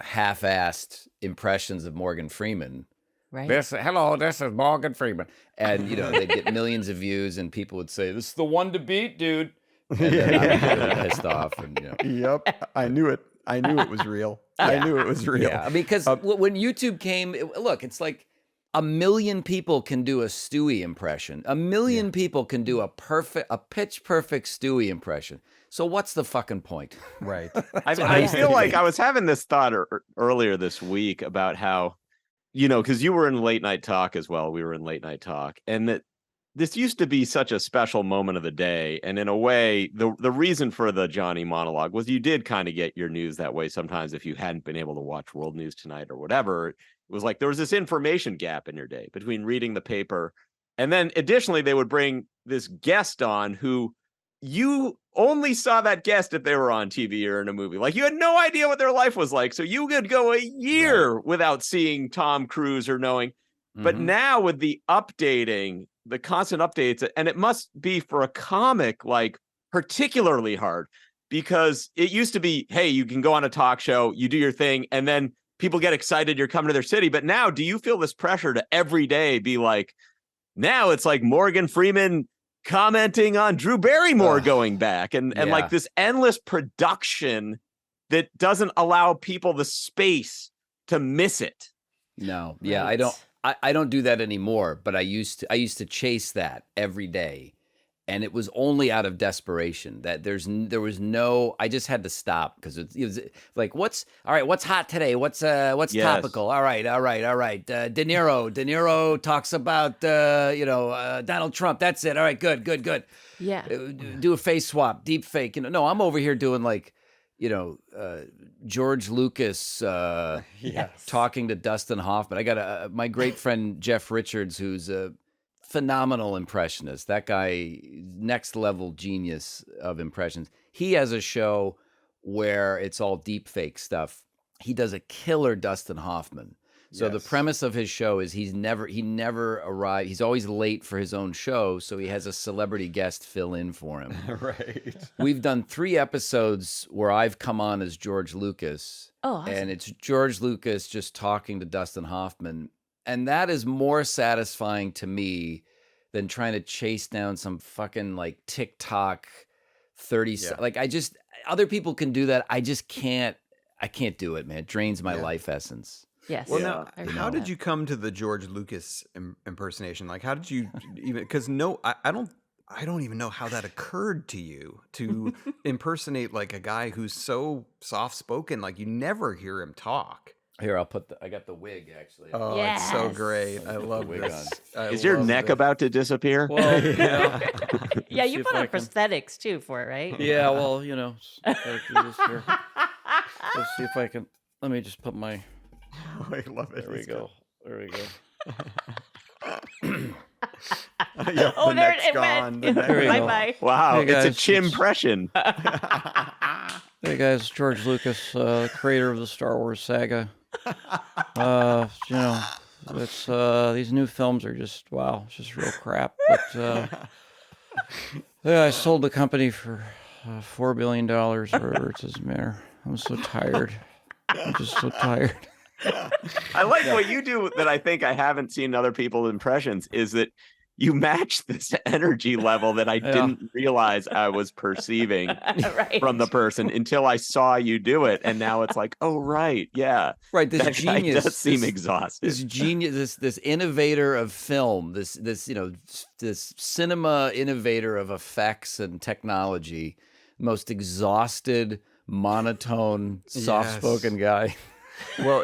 half-assed impressions of Morgan Freeman. Right. Hello, this is Morgan Freeman. And, they'd get millions of views and people would say, this is the one to beat, dude. And then I would get really pissed off. And, Yep. I knew it. I knew it was real. I knew it was real. Yeah, because when YouTube came, it's like 1 million people can do a Stewie impression. 1 million people can do a pitch perfect Stewie impression. So what's the fucking point? Right. I feel like I was having this thought earlier this week about how, because you were in Late Night Talk as well. We were in Late Night Talk. And that this used to be such a special moment of the day. And in a way, the reason for the Johnny monologue was you did kind of get your news that way sometimes if you hadn't been able to watch World News Tonight or whatever. It was like there was this information gap in your day between reading the paper. And then additionally, they would bring this guest on who you only saw that guest if they were on TV or in a movie. Like you had no idea what their life was like. So you could go a year without seeing Tom Cruise or knowing. But now with the updating, the constant updates, and it must be for a comic like particularly hard because it used to be, hey, you can go on a talk show, you do your thing, and then people get excited you're coming to their city. But now do you feel this pressure to every day be like, now it's like Morgan Freeman commenting on Drew Barrymore going back and like this endless production that doesn't allow people the space to miss it. No. Yeah, I don't do that anymore, but I used to chase that every day. And it was only out of desperation that I just had to stop because it was like, what's hot today? What's topical? All right. Deniro talks about, Donald Trump. That's it. All right, good. Yeah. Do a face swap, deep fake. No, I'm over here doing like, George Lucas talking to Dustin Hoffman. I got my great friend Jeff Richards, who's a phenomenal impressionist. That guy, next level genius of impressions. He has a show where it's all deep fake stuff. He does a killer Dustin Hoffman. So the premise of his show is he never arrives. He's always late for his own show, so he has a celebrity guest fill in for him. Right. We've done 3 episodes where I've come on as George Lucas. Oh, awesome. And it's George Lucas just talking to Dustin Hoffman. And that is more satisfying to me than trying to chase down some fucking like TikTok 30 like other people can do that. I just can't. I can't do it, man. It drains my life essence. Yes. Well, now, how did you come to the George Lucas impersonation? Like, how did you even? Because I don't even know how that occurred to you to impersonate like a guy who's so soft spoken. Like, you never hear him talk. Here, I got the wig actually. Oh, it's so great. I love this. Is your neck about to disappear? Well, you know, Yeah, you put on prosthetics too for it, right? yeah, well, you know, let's see if I can. Let me just put my. Oh, I love it. There we go. There we go. Oh, there it went. Bye-bye. Wow, Hey, guys, it's a chimpression. Hey guys, George Lucas, creator of the Star Wars saga. You know, it's these new films are just it's just real crap. But yeah, I sold the company for $4 billion, or it doesn't matter. I'm so tired. I'm just so tired. I like what you do that I think I haven't seen in other people's impressions is that you match this energy level that I didn't realize I was perceiving from the person until I saw you do it. And now it's like, oh, right. Yeah. Right. This that genius guy does seem exhausted. This genius, this innovator of film, this cinema innovator of effects and technology, most exhausted, monotone, soft-spoken guy. Well,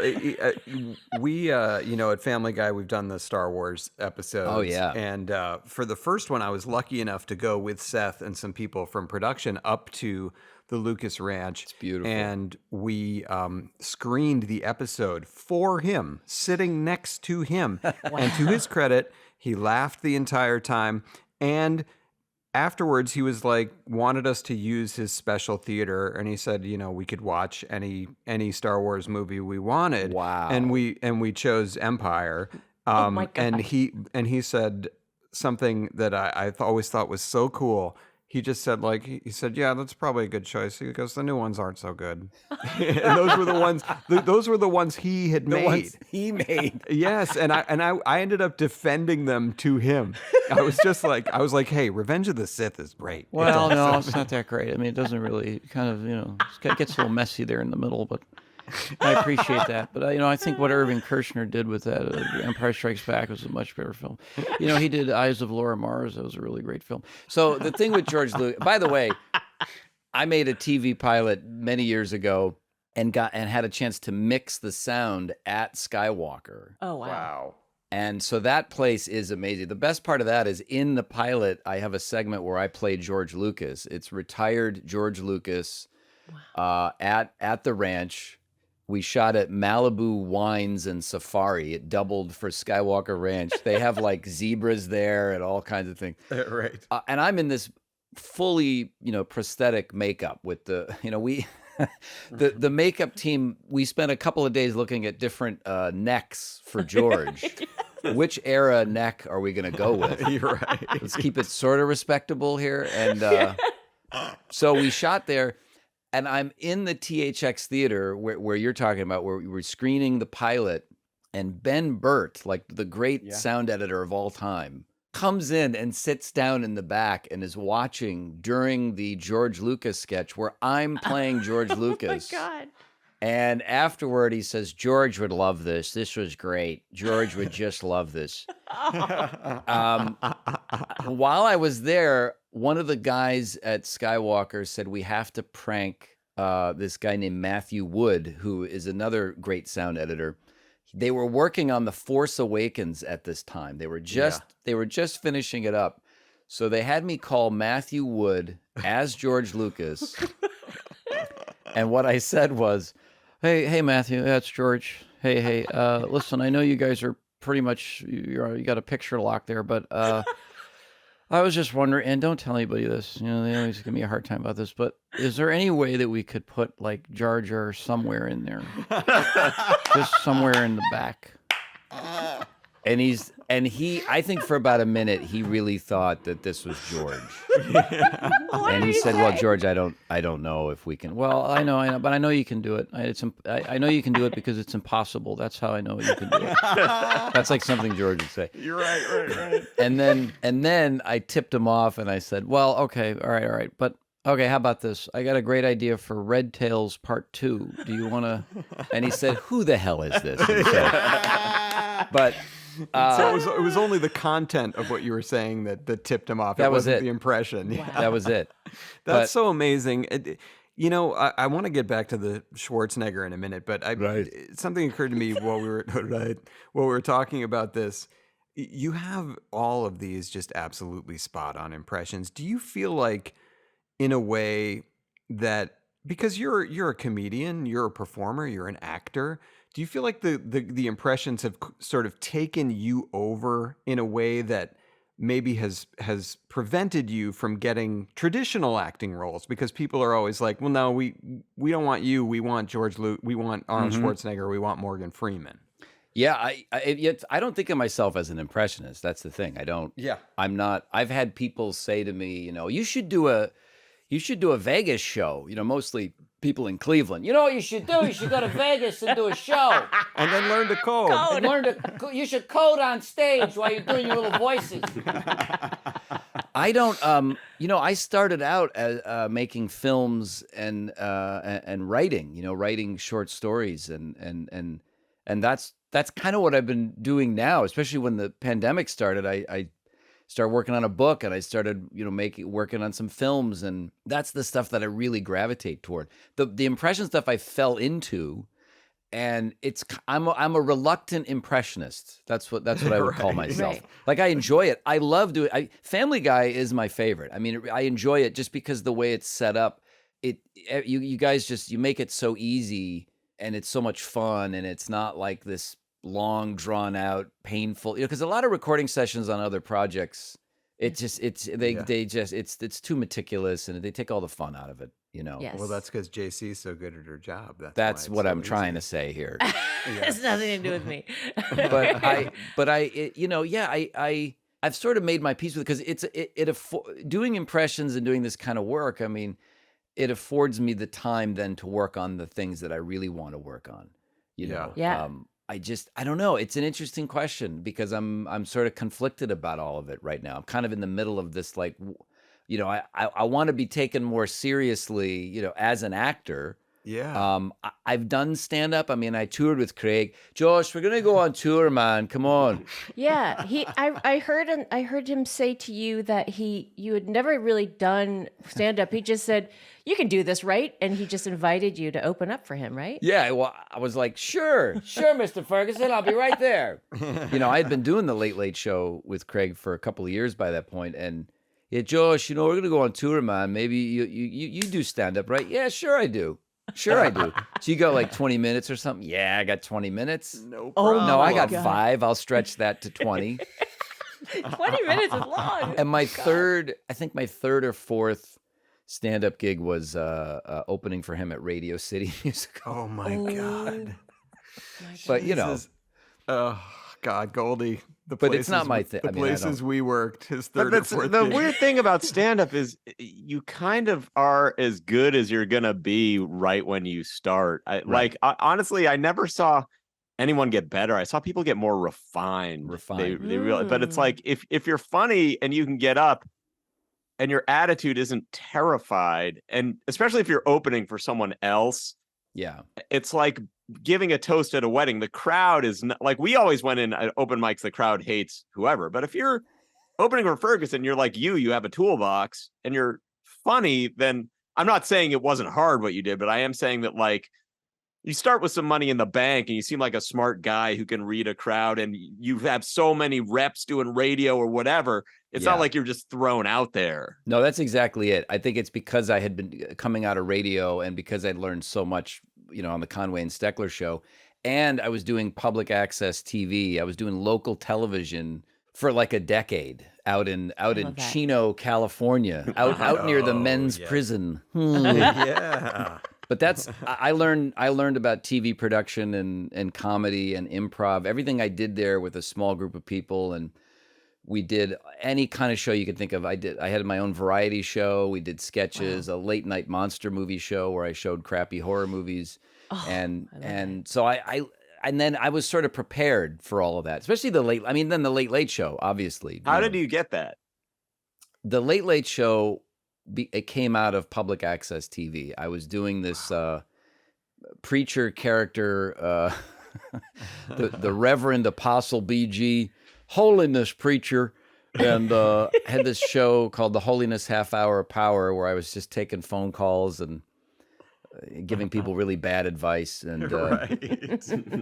we, at Family Guy, we've done the Star Wars episodes. Oh, yeah. And for the first one, I was lucky enough to go with Seth and some people from production up to the Lucas Ranch. It's beautiful. And we screened the episode for him, sitting next to him. And to his credit, he laughed the entire time. And afterwards, he was like, wanted us to use his special theater, and he said, we could watch any Star Wars movie we wanted. Wow! And we chose Empire. Oh my God! And he said something that I always thought was so cool. He just said, yeah, that's probably a good choice because the new ones aren't so good. And those were the ones he had made. Ones he made. Yes, and I ended up defending them to him. I was like, hey, Revenge of the Sith is great. Well, no, it's not that great. I mean, it doesn't really kind of, it gets a little messy there in the middle, but I appreciate that. But, I think what Irving Kershner did with that, Empire Strikes Back, was a much better film. He did Eyes of Laura Mars. That was a really great film. So the thing with George Lucas, by the way, I made a TV pilot many years ago and had a chance to mix the sound at Skywalker. Oh, wow. And so that place is amazing. The best part of that is in the pilot, I have a segment where I play George Lucas. It's retired George Lucas at the ranch. We shot at Malibu Wines and Safari. It doubled for Skywalker Ranch. They have like zebras there and all kinds of things. Right. And I'm in this fully, prosthetic makeup with the, the makeup team. We spent a couple of days looking at different necks for George. Which era neck are we going to go with? You're right. Let's keep it sort of respectable here. And so we shot there. And I'm in the THX theater where you're talking about, where we were screening the pilot, and Ben Burt, like the great sound editor of all time, comes in and sits down in the back and is watching during the George Lucas sketch where I'm playing George Lucas. Oh my God. And afterward, he says, George would love this. This was great. George would just love this. While I was there, one of the guys at Skywalker said, we have to prank this guy named Matthew Wood, who is another great sound editor. They were working on The Force Awakens at this time. They were just finishing it up. So they had me call Matthew Wood as George Lucas. And what I said was, Hey, Matthew, that's George. Hey, listen, I know you guys are pretty much, you got a picture lock there, but I was just wondering, and don't tell anybody this, they always give me a hard time about this, but is there any way that we could put like Jar Jar somewhere in there? Just somewhere in the back. And he, I think for about a minute, he really thought that this was George. And he said, well, George, I don't know if we can. Well, I know, but I know you can do it. I know you can do it because it's impossible. That's how I know you can do it. That's like something George would say. You're right. And then I tipped him off and I said, well, okay, all right. But Okay, how about this? I got a great idea for Red Tails Part 2. Do you want to? And he said, "Who the hell is this?" But so it was only the content of what you were saying that tipped him off. That was wasn't it. The impression. Wow. that was it. That's so amazing. I want to get back to the Schwarzenegger in a minute, but something occurred to me while we were talking about this. You have all of these just absolutely spot on impressions. Do you feel like, in a way, that because you're a comedian, you're a performer, you're an actor, do you feel like the impressions have sort of taken you over in a way that maybe has prevented you from getting traditional acting roles? Because people are always like, well, no, we don't want you. We want we want Arnold Schwarzenegger. We want Morgan Freeman. Yeah, I don't think of myself as an impressionist. That's the thing. I don't. Yeah. I'm not. I've had people say to me, you should do a Vegas show. Mostly people in Cleveland. You know what you should do? You should go to Vegas and do a show. And then learn to code. And you should code on stage while you're doing your little voices. I don't. I started out as making films and writing. Writing short stories and that's kind of what I've been doing now. Especially when the pandemic started, I started working on a book, and I started, working on some films, and that's the stuff that I really gravitate toward. The impression stuff I fell into, and I'm a reluctant impressionist. That's what I would call myself. Right. Like, I enjoy it. I love doing. Family Guy is my favorite. I mean, I enjoy it just because the way it's set up. You guys just make it so easy, and it's so much fun, and it's not like this long, drawn out, painful. Because a lot of recording sessions on other projects, it's too meticulous, and they take all the fun out of it. Yes. Well, that's because JC's so good at her job. That's what I'm trying to say here. Has nothing to do with me. I've sort of made my peace with it because doing impressions and doing this kind of work. I mean, it affords me the time then to work on the things that I really want to work on. Yeah. I don't know. It's an interesting question because I'm sort of conflicted about all of it right now. I'm kind of in the middle of this, like, I want to be taken more seriously, as an actor. Yeah. I've done stand up. I mean, I toured with Craig. Josh, we're gonna go on tour, man. Come on. Yeah, I heard him say to you that you had never really done stand up. He just said, "You can do this, right?" And he just invited you to open up for him, right? Yeah, well, I was like, sure, Mr. Ferguson, I'll be right there. I had been doing the Late Late Show with Craig for a couple of years by that point, and yeah, Josh, we're gonna go on tour, man. Maybe you do stand up, right? Yeah, sure I do. Sure I do. So you got like 20 minutes or something? Yeah, I got 20 minutes. No problem. Oh, no, I got 5. I'll stretch that to 20. 20 minutes is long. And my third or fourth stand-up gig was opening for him at Radio City Music. Oh, my God. But, oh, God, Goldie. But it's not my thing. The places we worked, his third But or fourth the gig. weird thing about stand-up is you kind of are as good as you're gonna be right when you start. Honestly, I never saw anyone get better. I saw people get more refined. They really, but it's like if you're funny and you can get up and your attitude isn't terrified, and especially if you're opening for someone else, yeah, it's like giving a toast at a wedding. The crowd is not, like, we always went in at open mics, the crowd hates whoever. But if you're opening for Ferguson, you're like you have a toolbox and you're funny, then I'm not saying it wasn't hard what you did, but I am saying that, like, you start with some money in the bank and you seem like a smart guy who can read a crowd, and you have so many reps doing radio or whatever. It's not like you're just thrown out there. No, that's exactly it. I think it's because I had been coming out of radio, and because I'd learned so much, on the Conway and Steckler show, and I was doing public access TV. I was doing local television for like a decade out in Chino, California, out near the men's prison. Yeah. But I learned about TV production and comedy and improv, everything I did there with a small group of people, and we did any kind of show you could think of. I had my own variety show. We did sketches, a late night monster movie show where I showed crappy horror movies. And then I was sort of prepared for all of that, especially the Late Late Show, obviously. How did you get that? The Late Late Show it came out of public access TV. I was doing this preacher character, the Reverend Apostle BG, holiness preacher, and had this show called the Holiness Half Hour Power, where I was just taking phone calls and giving people really bad advice, and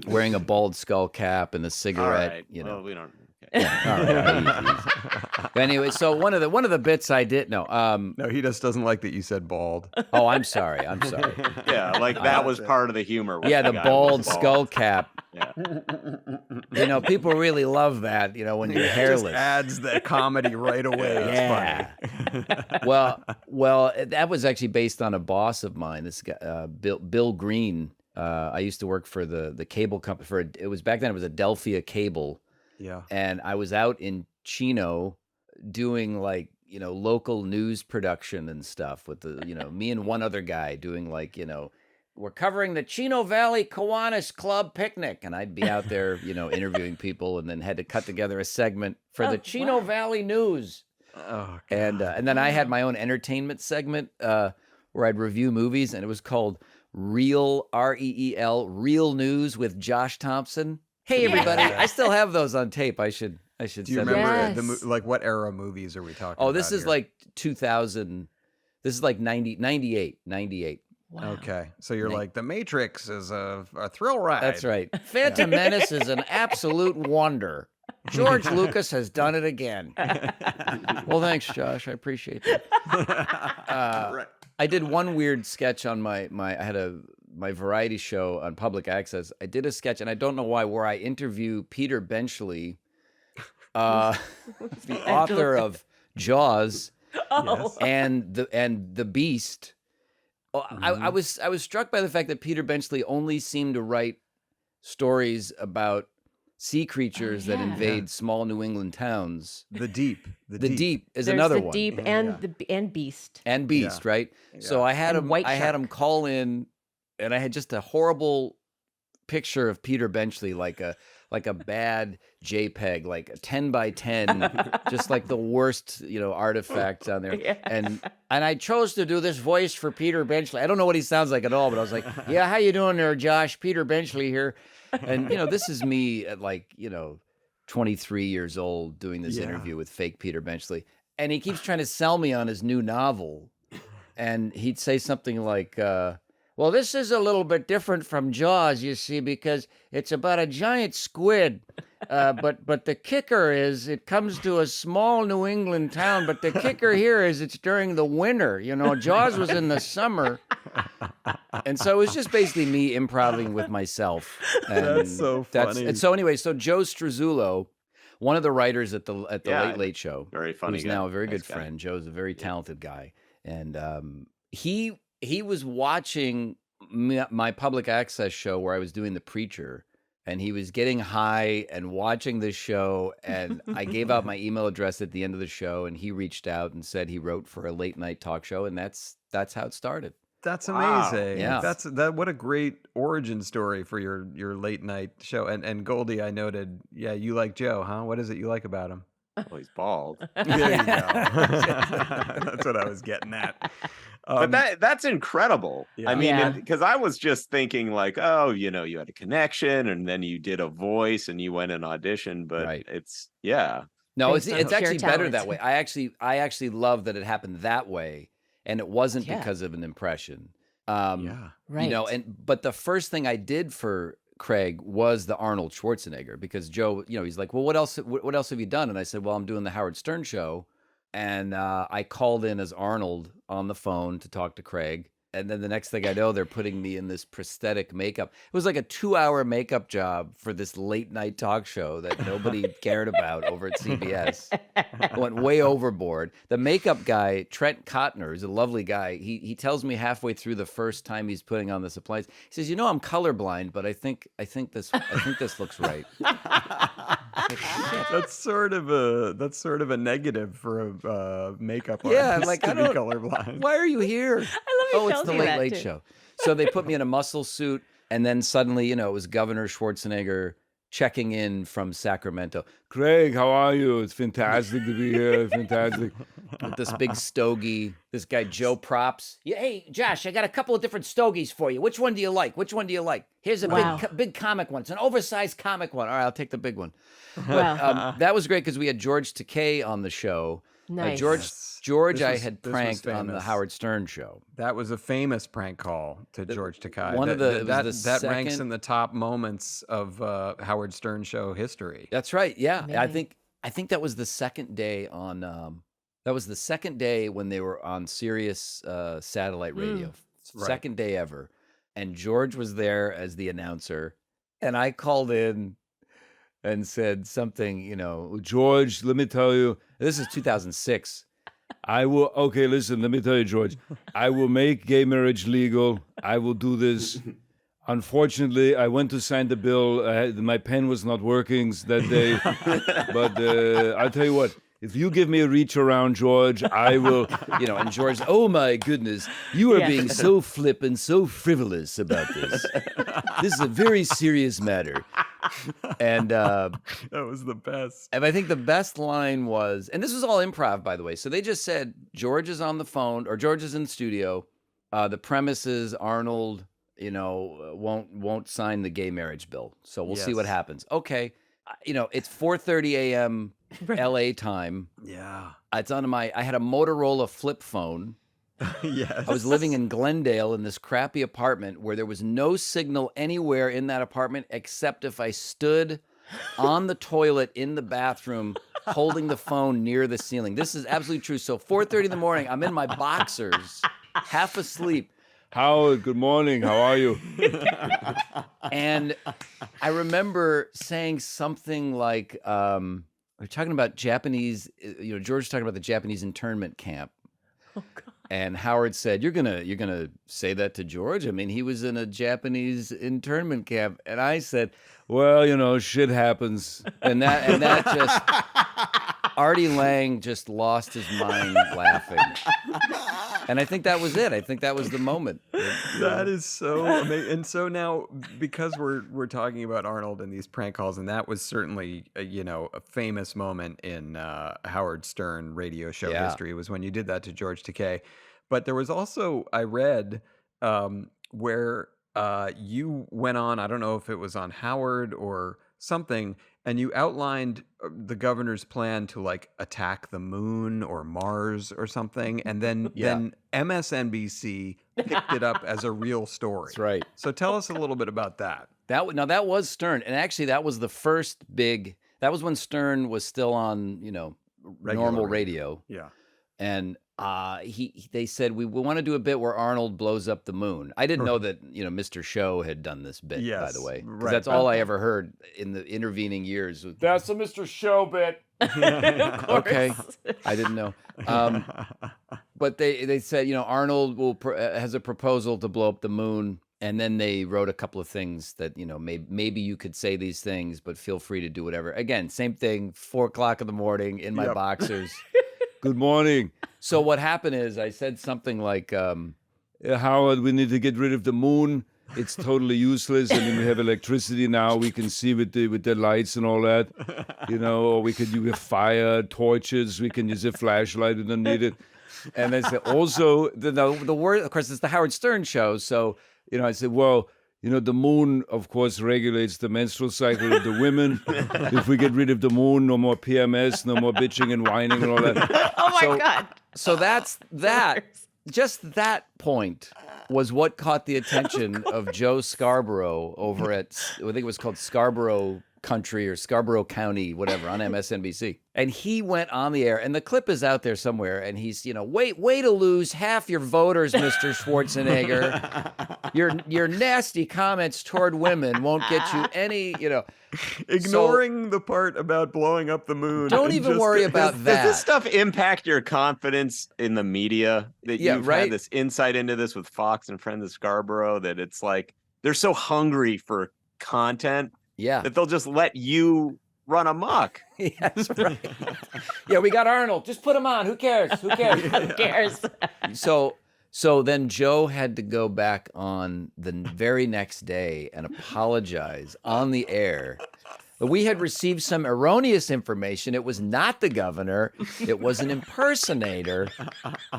wearing a bald skull cap and a cigarette. Right. You know, Well, we don't. But anyway, so one of the bits I did no, he just doesn't like that you said bald. Oh, I'm sorry. Yeah, like that was part of the humor. Yeah, the guy bald was skull cap. Yeah. You know, people really love that. You know, when you're hairless, Just adds the comedy right away. Yeah. It's funny. well, that was actually based on a boss of mine. This guy, Bill Green. I used to work for the cable company. It was back then. It was Adelphia Cable. Yeah. And I was out in Chino doing like, you know, local news production and stuff with me and one other guy doing like, you know, we're covering the Chino Valley Kiwanis Club picnic. And I'd be out there, you know, interviewing people, and then had to cut together a segment for the Chino Valley News. Oh, and then I had my own entertainment segment where I'd review movies, and it was called Real, REEL, Real News with Josh Thompson. Hey everybody! I still have those on tape. I should. Do you send remember them. like what era movies are we talking? Oh, about this is here? like 2000. This is like 98. Wow. Okay, so you're like, The Matrix is a thrill ride. That's right. Phantom Menace is an absolute wonder. George Lucas has done it again. Well, thanks, Josh. I appreciate that. I did one weird sketch on my variety show on public access. I did a sketch, and I don't know why, where I interview Peter Benchley, the author of Jaws, and the Beast. I was struck by the fact that Peter Benchley only seemed to write stories about sea creatures that invade small New England towns. The Deep. The Deep is There's another the one. Deep and Beast. And Beast, right? So I had him. I had him call in, and I had just a horrible picture of Peter Benchley, like a bad JPEG, like a 10 by 10, just like the worst, artifact on there. And I chose to do this voice for Peter Benchley. I don't know what he sounds like at all, but I was like, yeah, how you doing there, Josh? Peter Benchley here. And, this is me at 23 years old doing this interview with fake Peter Benchley. And he keeps trying to sell me on his new novel. And he'd say something like, well, this is a little bit different from Jaws, you see, because it's about a giant squid. But the kicker is it comes to a small New England town. But the kicker here is it's during the winter. Jaws was in the summer. And so it was just basically me improvising with myself. And that's so funny. And so anyway, so Joe Struzzulo, one of the writers at the Late Late Show, very funny, who's guy. now a very Nice good guy. friend. Joe's a very talented guy, and he was watching my public access show where I was doing The Preacher, and he was getting high and watching this show, and I gave out my email address at the end of the show, and he reached out and said he wrote for a late night talk show, and that's how it started. That's Wow. amazing. Yeah. What a great origin story for your late night show. And Goldy, I noted, you like Joe, huh? What is it you like about him? Well, he's bald. There you go. That's what I was getting at. But that's incredible. Yeah. I mean, Yeah. because I was just thinking like, oh, you had a connection, and then you did a voice, and you went and auditioned. But Right. it's No, Based it's on pure actually better talent. that way. I actually love that it happened that way, and it wasn't Yeah. because of an impression. Yeah. Right. But the first thing I did for Craig was the Arnold Schwarzenegger, because Joe, he's like, well, what else have you done? And I said, well, I'm doing the Howard Stern show. And I called in as Arnold on the phone to talk to Craig. And then the next thing I know, they're putting me in this prosthetic makeup. It was like a 2-hour makeup job for this late night talk show that nobody cared about over at CBS. Went way overboard. The makeup guy, Trent Cotner, is a lovely guy. He tells me halfway through the first time he's putting on the supplies, he says, I'm colorblind, but I think this looks right. That's sort of a negative for a makeup Yeah, artist like, to I be don't- colorblind. Why are you here? I love he Oh, it's tells the me Late that, Late too. Show. So they put me in a muscle suit, and then suddenly, it was Governor Schwarzenegger checking in from Sacramento Craig, how are you? It's fantastic to be here. Fantastic. with this big stogie. This guy, Joe Props. Yeah, hey, Josh, I got a couple of different stogies for you. Which one do you like? Which one do you like? Here's a Wow. big comic one. It's an oversized comic one. All right, I'll take the big one. Wow. That was great because we had George Takei on the show. Nice. George, This I was- had this was pranked on the famous. Howard Stern show. That was a famous prank call to George Takei. one of the- it that was the that ranks second- in the top moments of Howard Stern show history. That's right. Yeah, Amazing. I think that was the second day on. That was the second day when they were on Sirius satellite radio. Right. Second day ever, and George was there as the announcer, and I called in and said something. George, let me tell you, This is 2006. okay, listen, let me tell you, George, I will make gay marriage legal. I will do this. Unfortunately, I went to sign the bill. My pen was not working that day. But I'll tell you what, if you give me a reach around, George, I will. And George, oh my goodness, you are Yeah. being so flippant, so frivolous about this. This is a very serious matter. And That was the best. I think the best line was, and this was all improv, by the way. So they just said, George is on the phone, or George is in the studio. The premise is Arnold, won't sign the gay marriage bill. So we'll see what Yes. happens. Okay. It's 4:30 a.m. LA time. Yeah. It's on I had a Motorola flip phone. Yes. I was living in Glendale in this crappy apartment where there was no signal anywhere in that apartment except if I stood on the toilet in the bathroom holding the phone near the ceiling. This is absolutely true. So 4:30 in the morning, I'm in my boxers, half asleep. Howard, good morning. How are you? And I remember saying something like, we're talking about Japanese, George talking about the Japanese internment camp. Oh, God. And Howard said, "You're gonna say that to George? I mean, he was in a Japanese internment camp." And I said, Well, shit happens. and that just Artie Lang just lost his mind laughing. And I think that was it. I think that was the moment. That is so amazing. And so now, because we're talking about Arnold and these prank calls, and that was certainly a famous moment in Howard Stern radio show Yeah. history, was when you did that to George Takei. But there was also, I read, where you went on, I don't know if it was on Howard or something, and you outlined the governor's plan to like attack the moon or Mars or something, and then MSNBC picked it up as a real story. That's right. So tell us a little bit about that. That was Stern, and actually that was the first big. That was when Stern was still on normal radio, Yeah. and they said we want to do a bit where Arnold blows up the moon. I didn't know that Mr. Show had done this bit, by Yes, the way, 'cause right. that's all I ever heard in the intervening years. That's a Mr. Show bit. Okay, I didn't know. But they said Arnold has a proposal to blow up the moon, and then they wrote a couple of things that maybe you could say these things, but feel free to do whatever. Again, same thing. 4:00 in the morning in my Yep. boxers. Good morning. So what happened is I said something like, Howard, we need to get rid of the moon. It's totally useless. I mean, we have electricity now. We can see with the lights and all that. Or we could use fire, torches. We can use a flashlight. We don't need it. and I said, also, the word, of course, it's the Howard Stern show. So, I said, well, the moon, of course, regulates the menstrual cycle of the women. If we get rid of the moon, no more PMS, no more bitching and whining and all that. Oh my God. So that's that. Just that point was what caught the attention of Joe Scarborough over at, I think it was called Scarborough Country or Scarborough County, whatever, on MSNBC. And he went on the air, and the clip is out there somewhere, and he's, way to lose half your voters, Mr. Schwarzenegger. Your nasty comments toward women won't get you any, Ignoring the part about blowing up the moon. Don't and even just- worry about Does that. this stuff impact your confidence in the media? That Yeah, you've right? had this insight into this with Fox and Friends of Scarborough, that it's like they're so hungry for content Yeah. that they'll just let you run amok. That's right. Yeah, we got Arnold. Just put him on. Who cares? Who cares? Who cares? So So then Joe had to go back on the very next day and apologize on the air. But we had received some erroneous information. It was not the governor. It was an impersonator.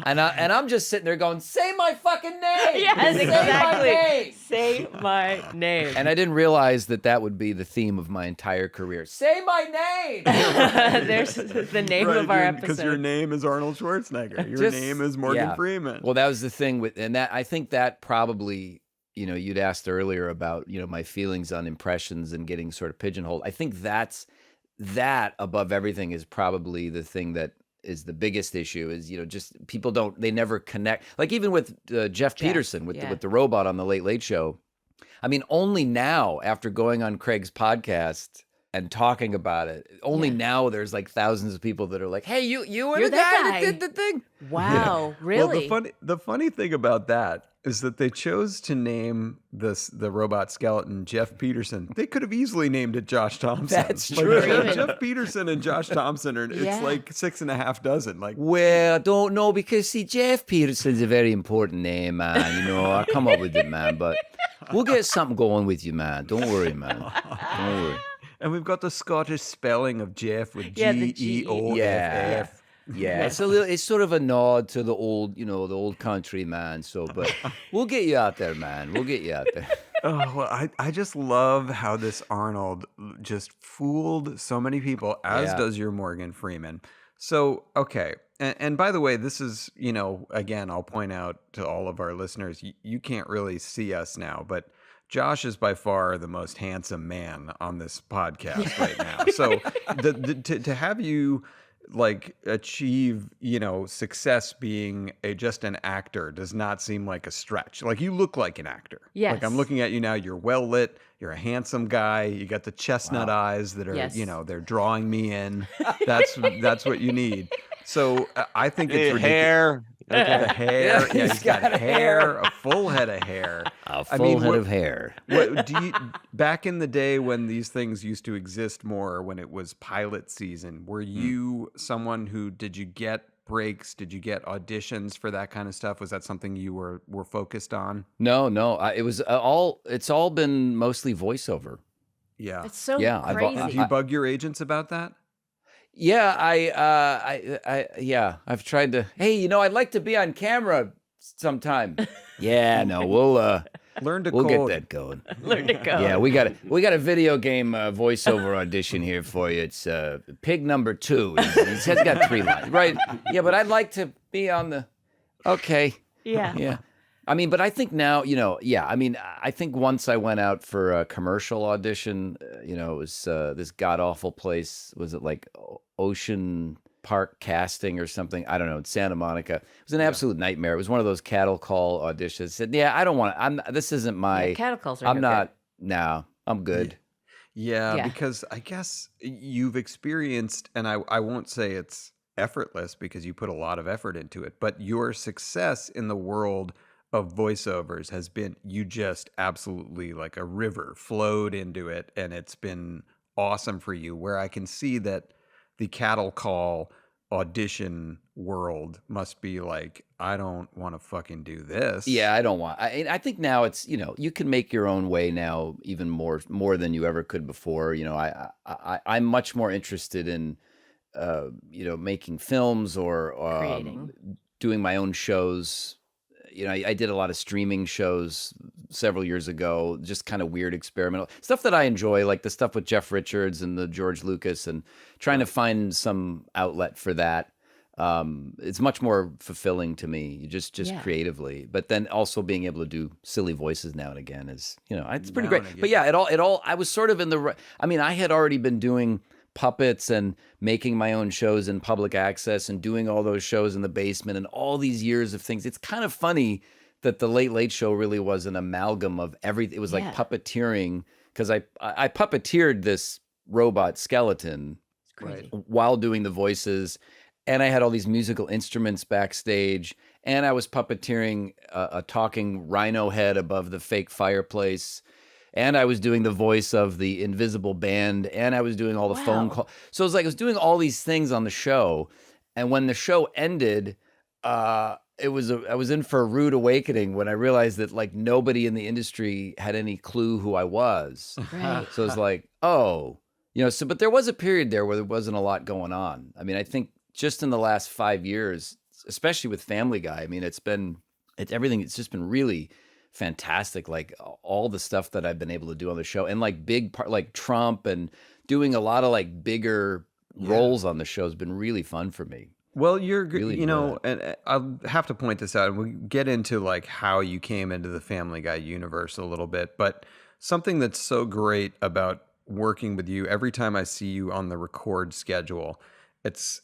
And I'm just sitting there going, say my fucking name. Yes, Say exactly. my name. Say my name. And I didn't realize that would be the theme of my entire career. Say my name. There's the name of our episode. Because your name is Arnold Schwarzenegger. Your Just- name is Morgan yeah. Freeman. Well, that was the thing and that I think that probably, you'd asked earlier about, my feelings on impressions and getting sort of pigeonholed. I think that above everything is probably the thing that is the biggest issue is, just people they never connect. Like even with Jeff Peterson with the robot on the Late Late Show. I mean, only now after going on Craig's podcast and talking about it, only now there's like thousands of people that are like, hey, you were You're the that guy guy. that did the thing. Wow, really? Well, the funny thing about that is that they chose to name the robot skeleton Jeff Peterson. They could have easily named it Josh Thompson. That's true. Jeff Peterson and Josh Thompson are Yeah. it's like 6.5 dozen. Like, Well, I don't know because see, Jeff Peterson's a very important name, man. I come up with it, man. But we'll get something going with you, man. Don't worry, man. Don't worry. and we've got the Scottish spelling of Jeff with Yeah, the Geoff. Yeah. Yeah, it's sort of a nod to the old, the old country, man. So, but we'll get you out there, man. We'll get you out there. Oh, well, I just love how this Arnold just fooled so many people, as Yeah. does your Morgan Freeman. So, okay. And by the way, this is, again, I'll point out to all of our listeners, you can't really see us now, but Josh is by far the most handsome man on this podcast right now. So to have you like achieve, success being just an actor does not seem like a stretch. Like you look like an actor. Yes. Like I'm looking at you now, you're well lit, you're a handsome guy, you got the chestnut eyes that are, Yes. they're drawing me in. That's what you need. So I think it's ridiculous. Hair. The hair. Yeah, He's he's got got hair, a full head of hair. A full head of hair. What do you back in the day when these things used to exist more, when it was pilot season, were you someone who did you get breaks? Did you get auditions for that kind of stuff? Was that something you were focused on? No. It was it's all been mostly voiceover. Yeah. It's so Yeah, I've- crazy. Do you bug your agents about that? Yeah, I've tried to. Hey, I'd like to be on camera sometime. Yeah, no, we'll Learn to get code. that going. Learn to go. Yeah, we got a video game voiceover audition here for you. It's pig number 2. He's got 3 lines, right? Yeah, but I'd like to be on the. Okay. Yeah. Yeah. I mean, but I think now, I think once I went out for a commercial audition, it was this god awful place. Was it like Ocean Park Casting or something? I don't know. In Santa Monica. It was an absolute nightmare. It was one of those cattle call auditions. I said, yeah, I don't want to. This isn't my. Yeah, cattle calls are I'm no not. No, I'm good. Yeah, Yeah. because I guess you've experienced, and I won't say it's effortless because you put a lot of effort into it, but your success in the world of voiceovers has been, you just absolutely like a river flowed into it, and it's been awesome for you, where I can see that the cattle call audition world must be like, I don't want to fucking do this. Yeah, I don't want. I think now it's you can make your own way now even more than you ever could before. I'm much more interested in making films or Creating. doing my own shows. I did a lot of streaming shows several years ago, just kind of weird experimental stuff that I enjoy, like the stuff with Jeff Richards and the George Lucas, and trying to find some outlet for that. It's much more fulfilling to me, just Yeah. creatively. But then also being able to do silly voices now and again is, it's pretty Now great. and again. But yeah, it all. I was sort of in the. I mean, I had already been doing puppets and making my own shows in public access and doing all those shows in the basement and all these years of things. It's kind of funny that the Late Late Show really was an amalgam of everything. It was like Yeah. puppeteering, because I puppeteered this robot skeleton It's crazy. while doing the voices, and I had all these musical instruments backstage, and I was puppeteering a talking rhino head above the fake fireplace. And I was doing the voice of the invisible band, and I was doing all the phone Wow. call. So it was like I was doing all these things on the show. And when the show ended, I was in for a rude awakening when I realized that like nobody in the industry had any clue who I was. Right. So it's like, oh, but there was a period there where there wasn't a lot going on. I mean, I think just in the last 5 years, especially with Family Guy, I mean, it's just been really fantastic. Like all the stuff that I've been able to do on the show, and like big part, like Trump, and doing a lot of like bigger roles on the show has been really fun for me. Well, you're good, Really and I'll have to point this out. We'll get into like how you came into the Family Guy universe a little bit, but something that's so great about working with you, every time I see you on the record schedule, it's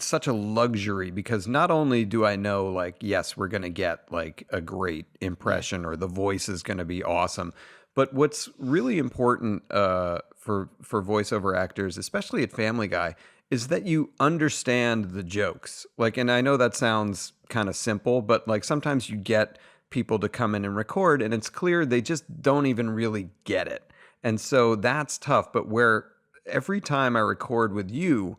such a luxury, because not only do I know like, yes, we're going to get like a great impression or the voice is going to be awesome, but what's really important for voiceover actors, especially at Family Guy, is that you understand the jokes. Like, and I know that sounds kind of simple, but like sometimes you get people to come in and record and it's clear they just don't even really get it. And so that's tough. But where every time I record with you,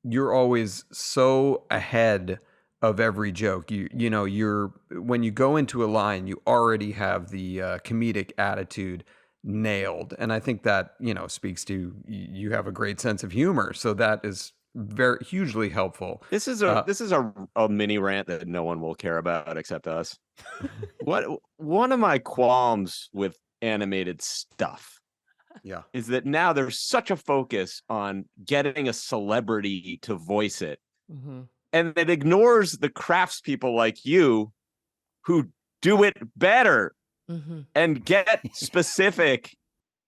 you're always so ahead of every joke. You're when you go into a line, you already have the comedic attitude nailed. And I think that, speaks to you have a great sense of humor. So that is very hugely helpful. This is a mini rant that no one will care about except us. One of my qualms with animated stuff is that now there's such a focus on getting a celebrity to voice it. Mm-hmm. And it ignores the craftspeople like you who do it better. Mm-hmm. And get specific,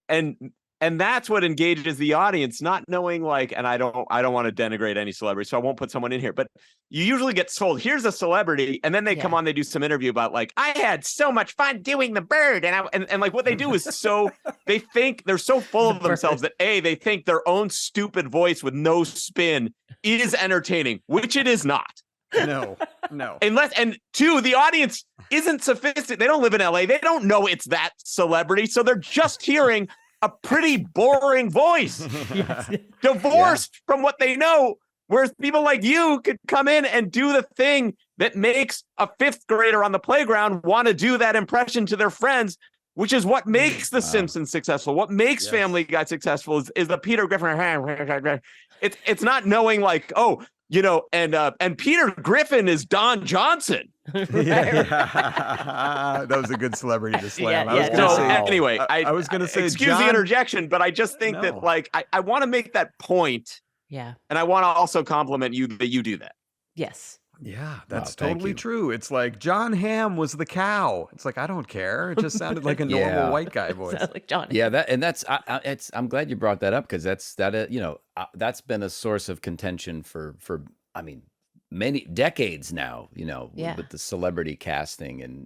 and that's what engages the audience, not knowing like, and I don't want to denigrate any celebrity, so I won't put someone in here, but you usually get told here's a celebrity, and then they come on, they do some interview about like, I had so much fun doing the bird, and like what they do is so they think they're so full of themselves that they think their own stupid voice with no spin is entertaining, which it is not. No. And two, the audience isn't sophisticated. They don't live in LA. They don't know it's that celebrity. So they're just hearing a pretty boring voice, divorced from what they know. Whereas people like you could come in and do the thing that makes a fifth grader on the playground want to do that impression to their friends, which is what makes The Simpsons successful. What makes Family Guy successful is the Peter Griffin. It's not knowing like, and Peter Griffin is Don Johnson. That was a good celebrity to slam. Anyway, I was going to say, excuse the interjection, but I just think that like I want to make that point. Yeah. And I want to also compliment you that you do that. Yes. Yeah, that's totally true. It's like John Hamm was the cow. It's like, I don't care. It just sounded like a normal white guy voice. Sounds like John. Yeah, I'm glad you brought that up, because that's been a source of contention for many decades now, with the celebrity casting and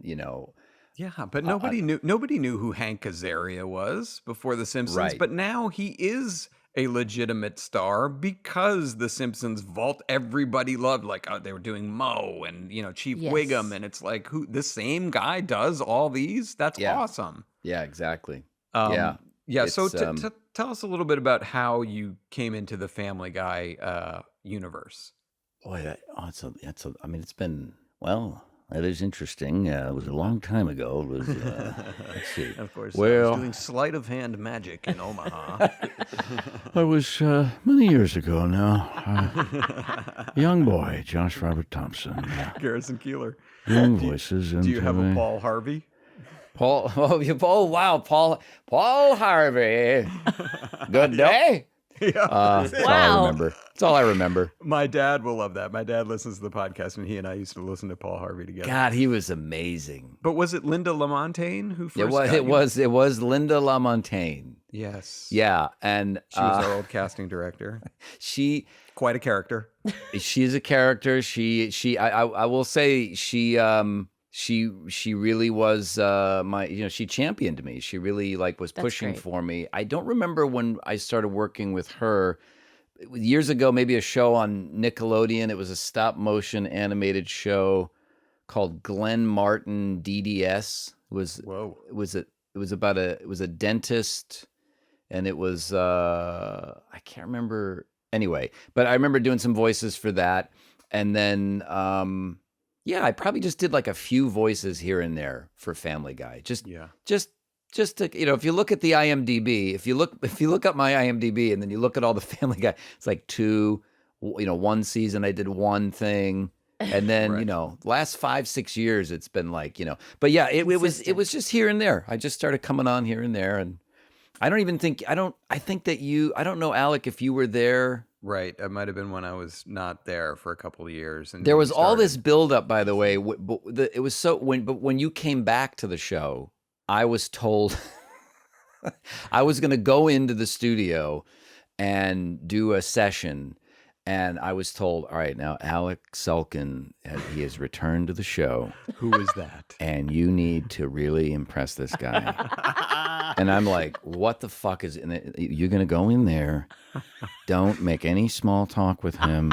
Yeah, but nobody knew who Hank Azaria was before The Simpsons, Right. But now he is a legitimate star because The Simpsons vault everybody loved. Like they were doing Moe and Chief Wiggum, and it's like, who the same guy does all these? That's awesome. Yeah, exactly. Yeah. So tell us a little bit about how you came into the Family Guy universe. Boy, it's been, that is interesting. It was a long time ago. It was, let's see. Of course, I well, was doing sleight of hand magic in Omaha. I was many years ago now. Young boy, Josh Robert Thompson. Garrison Keillor. Young voices. Do you have a Paul Harvey? Paul Harvey. Good day. That's all I remember. That's all I remember. My dad will love that. My dad listens to the podcast, and he and I used to listen to Paul Harvey together. God, he was amazing. But was it Linda LaMontagne who first It was Linda LaMontagne. Yes. Yeah, and she was our old casting director. She quite a character. She's a character. I will say she really was she championed me. She really was pushing for me. I don't remember when I started working with her years ago, maybe a show on Nickelodeon. It was a stop motion animated show called Glenn Martin DDS. It was a dentist, and it was I can't remember anyway, but I remember doing some voices for that. And then Yeah, I probably just did like a few voices here and there for Family Guy. Just to, if you look at the IMDb, if you look up my IMDb and then you look at all the Family Guy, it's like two, one season I did one thing. And then, last 5-6 years, it's been like, but yeah, it was just here and there. I just started coming on here and there. And I think that I don't know, Alec, if you were there. Right. It might have been when I was not there for a couple of years. And there was all this buildup, by the way. It was but when you came back to the show, I was told I was going to go into the studio and do a session. And I was told, all right, now Alec Sulkin, he has returned to the show. Who is that? And you need to really impress this guy. And I'm like, what the fuck is in it? You're going to go in there. Don't make any small talk with him.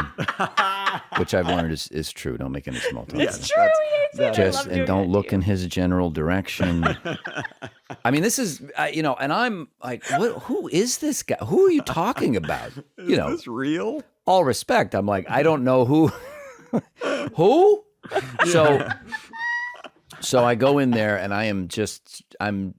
Which I've learned is true. Don't make any small talk. It's true. And don't look in his general direction. I mean, this is, and I'm like, who is this guy? Who are you talking about? Is this real? All respect. I'm like, I don't know who. Who? So I go in there and I am just, I'm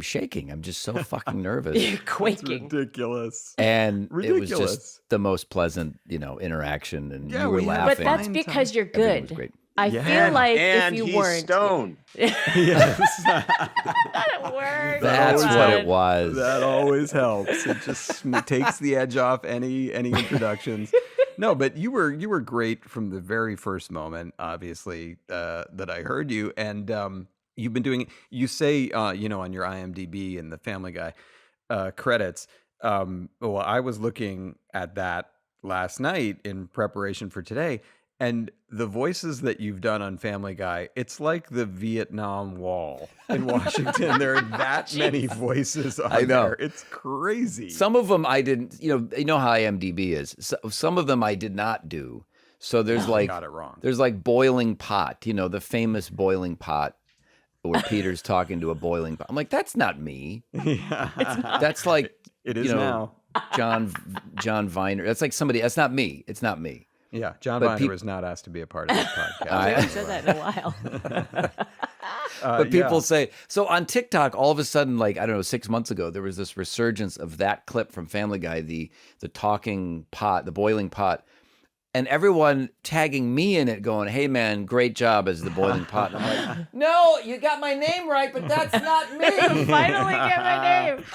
shaking. I'm just so fucking nervous. You're quaking. It's ridiculous. And it was just the most pleasant, interaction. And you were laughing. But that's because you're Everything was good. great. I feel like if you he's weren't stoned. Yes. that works. That's what it was. That always helps. It just takes the edge off any introductions. No, but you were great from the very first moment, obviously, that I heard you. And you've been doing, you say, on your IMDb and the Family Guy credits. Well, I was looking at that last night in preparation for today. And the voices that you've done on Family Guy, it's like the Vietnam Wall in Washington. There are that many voices on there. It's crazy. Some of them I didn't, you know how IMDb is. Some of them I did not do. So there's I got it wrong. There's like Boiling Pot, the famous Boiling Pot where Peter's talking to a boiling pot. I'm like, that's not me. Yeah. That's like, it is now. John Viner. That's like somebody, that's not me. It's not me. Yeah, John Viner was not asked to be a part of this podcast. I haven't said that in a while. But people say, so on TikTok, all of a sudden, like, I don't know, 6 months ago, there was this resurgence of that clip from Family Guy, the talking pot, the boiling pot, and everyone tagging me in it going, hey, man, great job as the boiling pot. And I'm like, no, you got my name right, but that's not me. Finally get my name.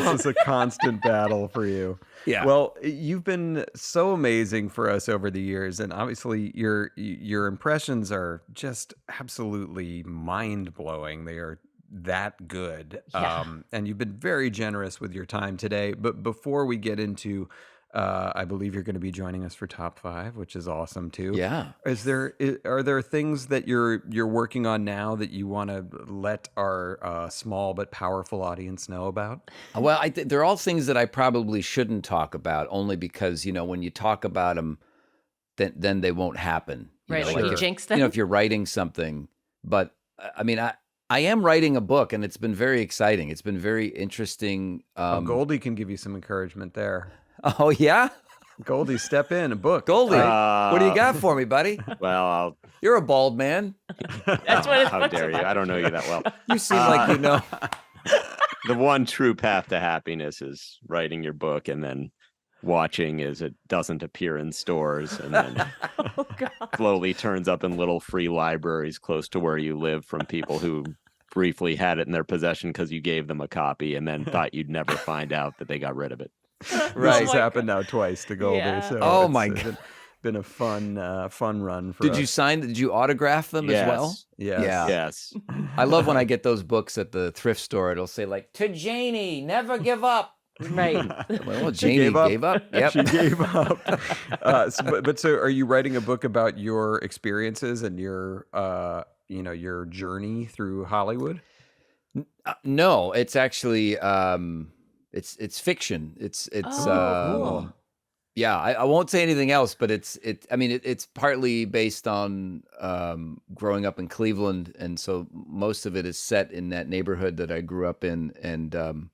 This is a constant battle for you. Yeah. Well, you've been so amazing for us over the years, and obviously your impressions are just absolutely mind-blowing. They are that good. Yeah. And you've been very generous with your time today. But before we get into I believe you're going to be joining us for Top 5, which is awesome too. Yeah. Are there things that you're working on now that you want to let our small but powerful audience know about? Well, they're all things that I probably shouldn't talk about, only because when you talk about them, then they won't happen. Right, like sure. you jinx them. If you're writing something, but I mean, I am writing a book, and it's been very exciting. It's been very interesting. Goldy can give you some encouragement there. Oh, yeah? Goldy, step in, a book. Goldy, what do you got for me, buddy? Well, You're a bald man. That's what it's how dare you? I don't know you that well. You seem like you know. The one true path to happiness is writing your book and then watching as it doesn't appear in stores and then slowly turns up in little free libraries close to where you live from people who briefly had it in their possession because you gave them a copy and then thought you'd never find out that they got rid of it. Right. This has happened now twice to Goldy. Yeah. So my God. Been a fun run for us. Did you autograph them as well? Yes. Yeah. Yes. I love when I get those books at the thrift store. It'll say like, to Janie, never give up. Right. Well, Janie gave up. Yep. She gave up. So are you writing a book about your experiences and your your journey through Hollywood? No, it's actually it's fiction. It's cool. Yeah, I won't say anything else, but it's partly based on growing up in Cleveland, and so most of it is set in that neighborhood that I grew up in, and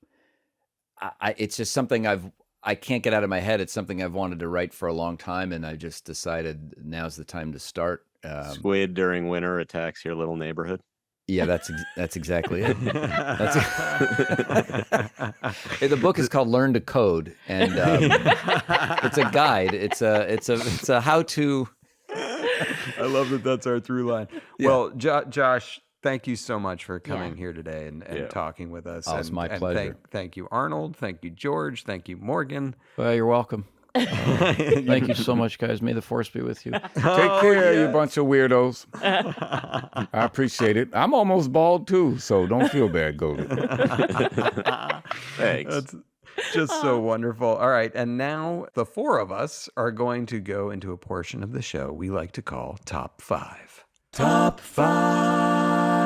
it's just something I can't get out of my head. It's something I've wanted to write for a long time, and I just decided now's the time to start. Squid during winter attacks your little neighborhood. Yeah, that's exactly it. The book is called Learn to Code, and it's a guide. It's a how to. I love that. That's our through line. Yeah. Well, Josh, thank you so much for coming here today and talking with us. Oh, it's my pleasure. Thank you, Arnold. Thank you, George. Thank you, Morgan. Well, you're welcome. Thank you so much, guys. May the force be with you. Take care, you bunch of weirdos. I appreciate it. I'm almost bald too, so don't feel bad, Goldy. Thanks. That's just so wonderful. All right, and now the four of us are going to go into a portion of the show we like to call Top 5. Top 5.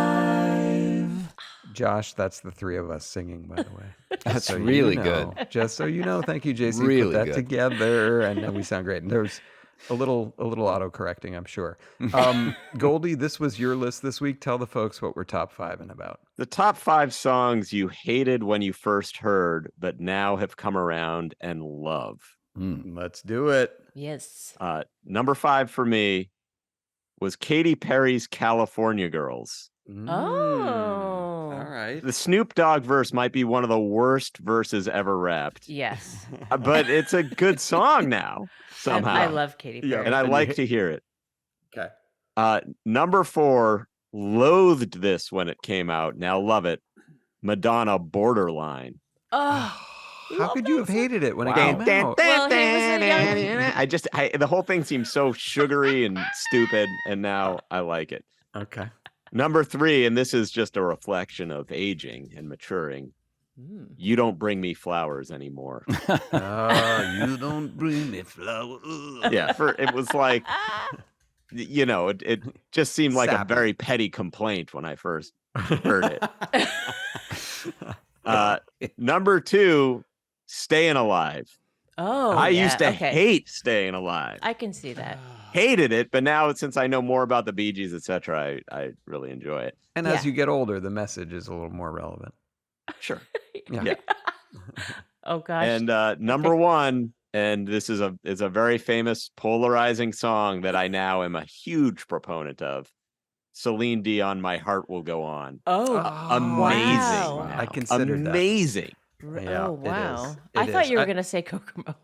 Josh, that's the three of us singing, by the way. That's so really you know, good. Just so you know, thank you, JC. Really Put that good. together, and then we sound great. And there's a little auto-correcting, I'm sure. Goldy, this was your list this week. Tell the folks what we're top 5 about. The top 5 songs you hated when you first heard, but now have come around and love. Let's do it. Yes. Number 5 for me was Katy Perry's California Girls. Oh. All right. The Snoop Dogg verse might be one of the worst verses ever rapped. Yes. But it's a good song now, somehow. I love Katy Perry. And I like to hear it. Okay. Number 4, loathed this when it came out. Now love it. Madonna, Borderline. Oh. How could you have hated it when it came out? Well, he was a young... The whole thing seems so sugary and stupid, and now I like it. Okay. Number 3, and this is just a reflection of aging and maturing. You Don't Bring Me Flowers Anymore. You don't bring me flowers. Yeah, it was like, it just seemed like a very petty complaint when I first heard it. Number 2, Staying Alive. Oh, I used to hate Staying Alive. I can see that. Hated it, but now since I know more about the Bee Gees, etc., I really enjoy it. And as you get older, the message is a little more relevant. Sure. Yeah. Oh gosh. And number 1, and this is a very famous polarizing song that I now am a huge proponent of. Celine Dion, My Heart Will Go On. Oh, amazing! Wow. I considered amazing. Yeah, oh wow! It I thought is. you were going to say Kokomo.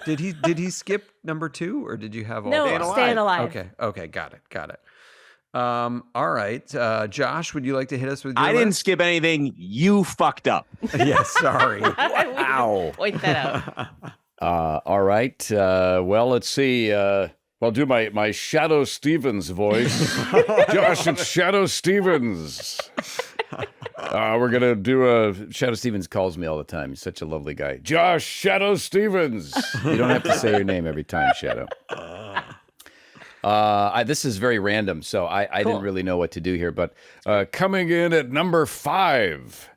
Did he skip number 2, or did you have all? No, Staying Alive. Okay, got it. All right, Josh, would you like to hit us with your I didn't list? skip anything. You fucked up. Yeah, sorry. Wow. Point that out. All right. Well, let's see. I'll do my Shadow Stevens voice. Josh, it's Shadow Stevens. We're going to do Shadow Stevens calls me all the time. He's such a lovely guy. Josh Shadow Stevens. You don't have to say your name every time, Shadow. This is very random, so I didn't really know what to do here. But coming in at number 5,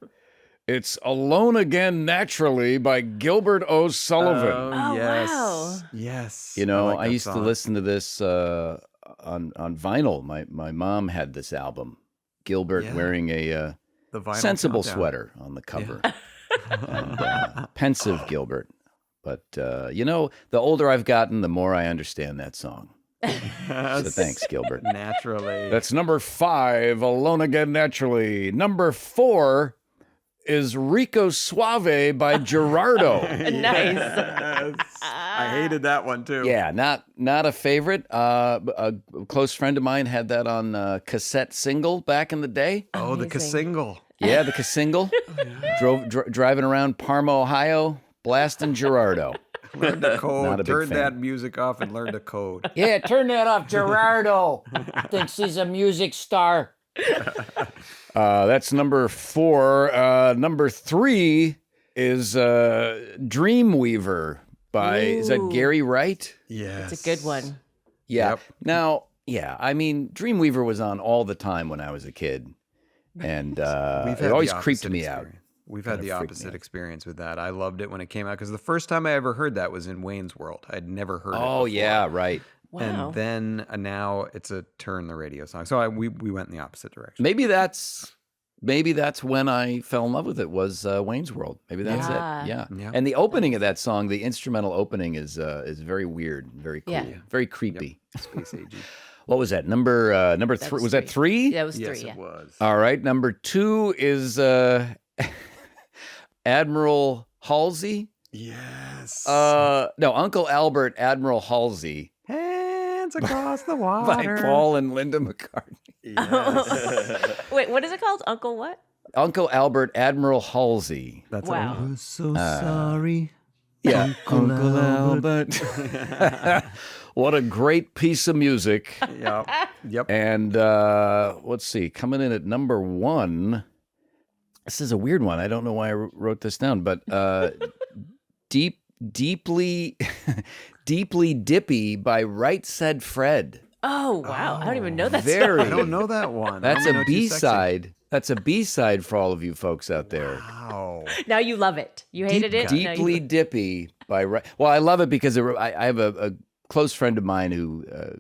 it's Alone Again Naturally by Gilbert O'Sullivan. Oh, yes. wow. Yes. you know, like I that used to song. listen to this on vinyl. My mom had this album. Gilbert wearing a The Vinyl sensible Countdown. sweater on the cover. And, pensive Gilbert. But, the older I've gotten, the more I understand that song. So thanks, Gilbert. Naturally. That's number 5, Alone Again Naturally. Number 4 is Rico Suave by Gerardo. Nice. Yes. I hated that one too. Yeah, not a favorite. A close friend of mine had that on cassette single back in the day. Oh, the Single. Yeah, the single. Driving around Parma, Ohio, blasting Gerardo. Learn to Not a code. big Turn fan. that music off and learn to code. Yeah, turn that off. Gerardo thinks he's a music star. That's number 4. Number 3 is Dreamweaver by, is that Gary Wright? Yes. It's a good one. Yeah. Yep. Now, I mean, Dreamweaver was on all the time when I was a kid, and it always creeped me out. We've had the freaked me opposite out. experience with that. I loved it when it came out because the first time I ever heard that was in Wayne's World. I'd never heard it Oh before. yeah, right. Wow. And then now it's a turn the radio song. So we went in the opposite direction. Maybe that's when I fell in love with it. Was Wayne's World? Maybe that's Yeah. it. Yeah. Yeah. And the opening of that song, the instrumental opening, is very weird, very cool, Yeah. very creepy. Space agey. What was that? Number three? Was that three? That was Yes, three. it was. All right. Number 2 is Admiral Halsey. Yes. No, Uncle Albert, Admiral Halsey. Hands across the By water. Paul and Linda McCartney. Yes. Wait, what is it called? Uncle what? Uncle Albert, Admiral Halsey. That's Wow. We're so sorry. Yeah, Uncle Albert. What a great piece of music. Yep. And let's see, coming in at number 1. This is a weird one. I don't know why I wrote this down, but deeply dippy by Right Said Fred. Oh, wow. I don't even know that Very. song. I don't know that one. That's I a don't know Too Sexy. B-side. That's a B-side for all of you folks out there. Wow. Now you love it. You hated it. Now you- Deeply dippy by Right. Well, I love it because I have a close friend of mine who, a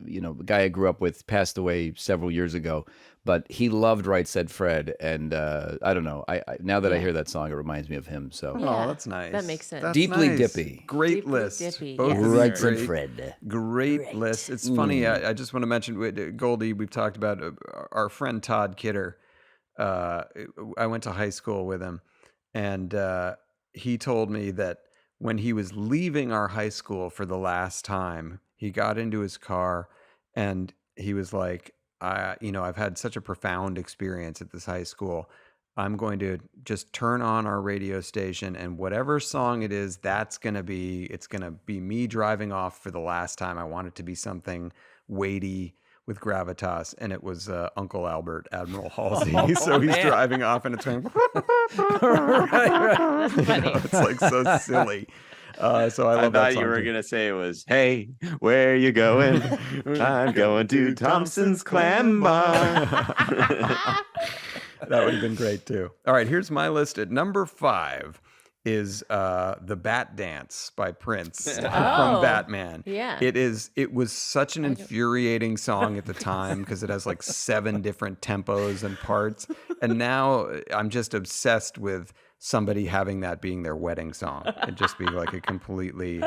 guy I grew up with, passed away several years ago. But he loved Right Said Fred, and I don't know. I now that I hear that song, it reminds me of him. So Oh, that's nice. That makes sense. That's Deeply nice. dippy. Great Deeply list. dippy, Both yes. of these Right Said great, Fred. great list. It's funny. I just want to mention Goldy. We've talked about our friend Todd Kidder. I went to high school with him, and he told me that when he was leaving our high school for the last time, he got into his car, and he was like, I've had such a profound experience at this high school. I'm going to just turn on our radio station, and whatever song it is, it's going to be me driving off for the last time. I want it to be something weighty with gravitas. And it was Uncle Albert, Admiral Halsey. So he's driving off and it's going, it's like so silly. So I love I that thought song you were too. going to say it was, hey, where you going? I'm going to Thompson's Clam Bar. That would have been great too. All right, here's my list. At number 5 is The Bat Dance by Prince from Batman. Yeah. It was such an infuriating song at the time because it has like 7 different tempos and parts. And now I'm just obsessed with somebody having that being their wedding song. It'd just be like a completely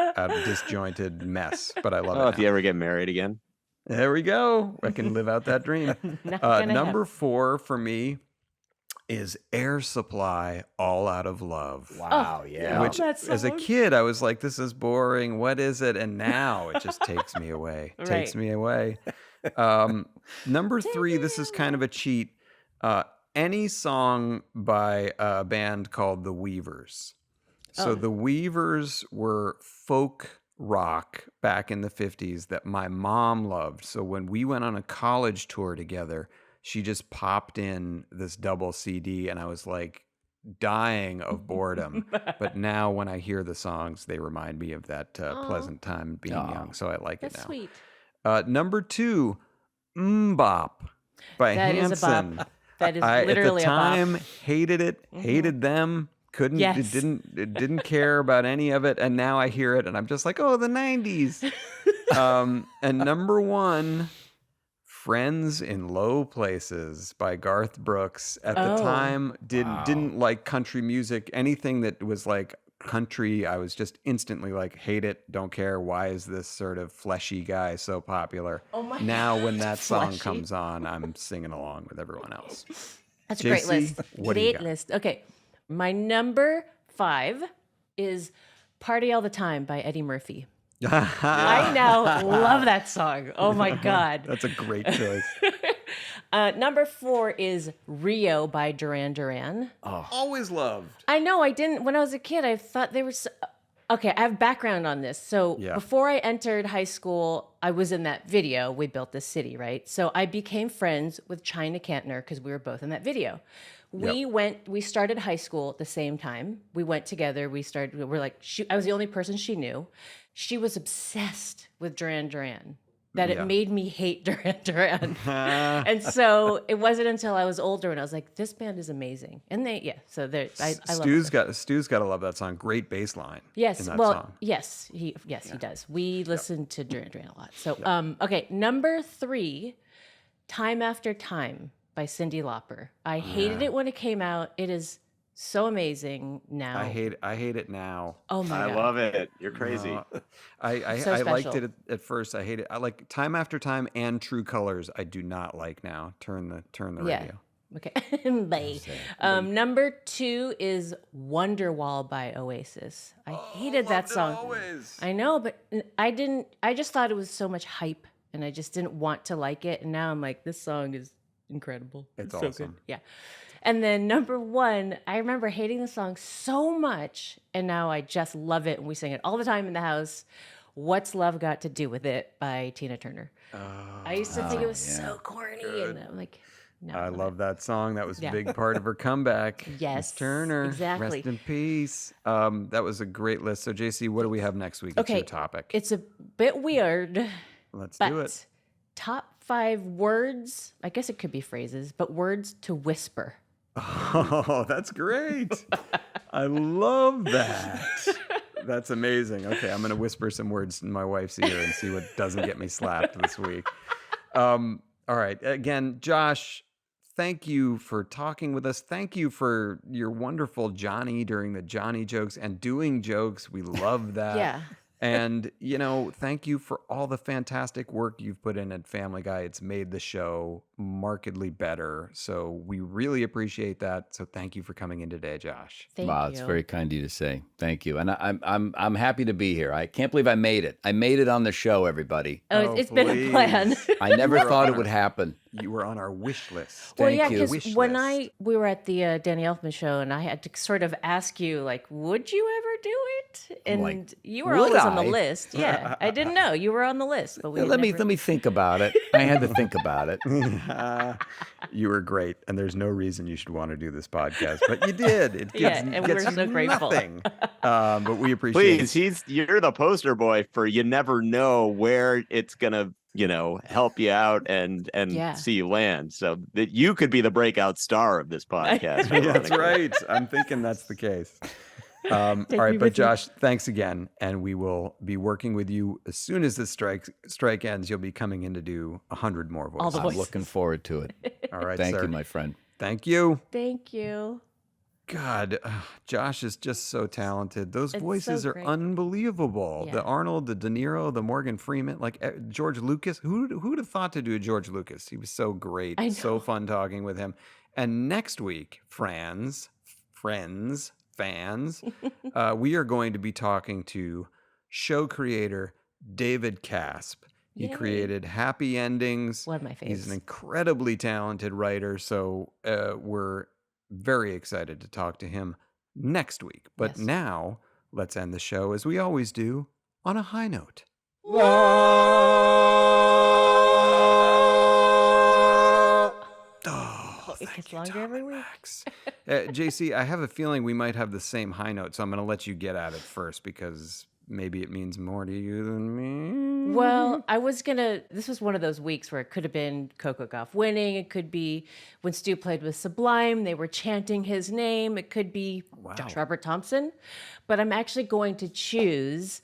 disjointed mess. But I love it. If you ever get married again. There we go. I can live out that dream. Not gonna Number 4 for me is Air Supply, All Out of Love. Wow, yeah. Which, that as a song. kid, I was like, this is boring. What is it? And now it just takes me away. Takes me away. Number 3, this is kind of a cheat. Any song by a band called The Weavers. So The Weavers were folk rock back in the 50s that my mom loved. So when we went on a college tour together, she just popped in this double CD and I was like dying of boredom. But now when I hear the songs, they remind me of that pleasant time being young. So I like That's it now. sweet. Number 2, Bop by That is a bop. Hanson. That is I, literally at the a bop. time, hated it, hated them, couldn't, Yes. it didn't care about any of it. And now I hear it and I'm just like, oh, the 90s. And number 1, Friends in Low Places by Garth Brooks. At the time, didn't like country music. Anything that was like country, I was just instantly like, hate it, don't care. Why is this sort of fleshy guy so popular? Oh my Now when that song Fleshy. comes on, I'm singing along with everyone else. That's a great JC, list. what do you Great got? list. Okay. My number 5 is Party All the Time by Eddie Murphy. I now love that song. Oh my God. That's a great choice. Number 4 is Rio by Duran Duran. Always loved. I know I didn't, when I was a kid, I thought they were so, okay, I have background on this. So Yeah. before I entered high school, I was in that video, We Built This City, right? So I became friends with China Kantner because we were both in that video. We started high school at the same time. We went together. We're like, I was the only person she knew. She was obsessed with Duran Duran. That Yeah. it made me hate Duran Duran. And so it wasn't until I was older when I was like, this band is amazing. And I love it. Stu's got to love that song. Great bass line. Yes, in that well, song. yes, he does. We listen to Duran Duran a lot. So, okay, number 3, Time After Time by Cyndi Lauper. I hated it when it came out. It is so amazing now. I hate it now. Oh my I God. love it. You're crazy. So I liked special. it at first. I hate it. I like Time After Time and True Colors. I do not like now. Turn the Yeah. radio. Okay. Bye. Number 2 is Wonderwall by Oasis. I hated that song. Always. I know, but I just thought it was so much hype and I just didn't want to like it. And now I'm like, this song is incredible. It's so awesome. good. Yeah. And then number 1, I remember hating the song so much. And now I just love it. And we sing it all the time in the house. What's Love Got to Do with It by Tina Turner. I used to think it was so corny. And I'm like, no. I love that song. That was a Yeah. big part of her comeback. Yes, Miss Turner. exactly. Rest in peace. That was a great list. So, JC, what do we have next week? It's Okay. your topic. It's a bit weird, Let's but do it. top 5 words, I guess it could be phrases, but words to whisper. Oh, that's great. I love that. That's amazing. Okay, I'm going to whisper some words in my wife's ear and see what doesn't get me slapped this week. All right. Again, Josh, thank you for talking with us. Thank you for your wonderful Johnny during the Johnny jokes and doing jokes. We love that. Yeah. And, you know, thank you for all the fantastic work you've put in at Family Guy. It's made the show markedly better. So we really appreciate that. So thank you for coming in today, Josh. Thank Wow, you. it's very kind of you to say. Thank you, and I'm happy to be here. I can't believe I made it. I made it on the show, everybody. Oh, it's been a please. plan. I never thought it would happen. You were on our wish list. Well, Thank yeah, you. because Wish when list. we were at the Danny Elfman show, and I had to sort of ask you, like, would you ever do it? And like, you were would always on the I? list. Yeah, I didn't know you were on the list, but we Let never... me think about it. I had to think about it. You were great, and there's no reason you should want to do this podcast, but you did. It Yeah, gets, and gets we're so you grateful. nothing. But we appreciate Please, you're the poster boy for you never know where it's gonna, help you out and Yeah. see you land. So that you could be the breakout star of this podcast. it. That's right. I'm thinking that's the case. All me right, with but you. Josh, thanks again, and we will be working with you as soon as this strike ends. You'll be coming in to do 100 more voices. All the I'm voices. looking forward to it. All right, Thank sir. you, my friend. Thank you. Thank you. God, Josh is just so talented. Those It's voices so are great. unbelievable. Yeah. The Arnold, the Deniro, the Morgan Freeman, like George Lucas. Who'd have thought to do a George Lucas? He was so great. I So know. fun talking with him. And next week, fans, we are going to be talking to show creator David Casp. He Yay. created Happy Endings. One of my He's an faves. incredibly talented writer, so we're very excited to talk to him next week. But Yes. now, let's end the show as we always do on a high note. Oh, It thank gets you, longer Tom every and week. Max. JC, I have a feeling we might have the same high note, so I'm going to let you get at it first because maybe it means more to you than me. Well, this was one of those weeks where it could have been Coco Gauff winning. It could be when Stu played with Sublime, they were chanting his name. It could be Josh Robert Thompson. But I'm actually going to choose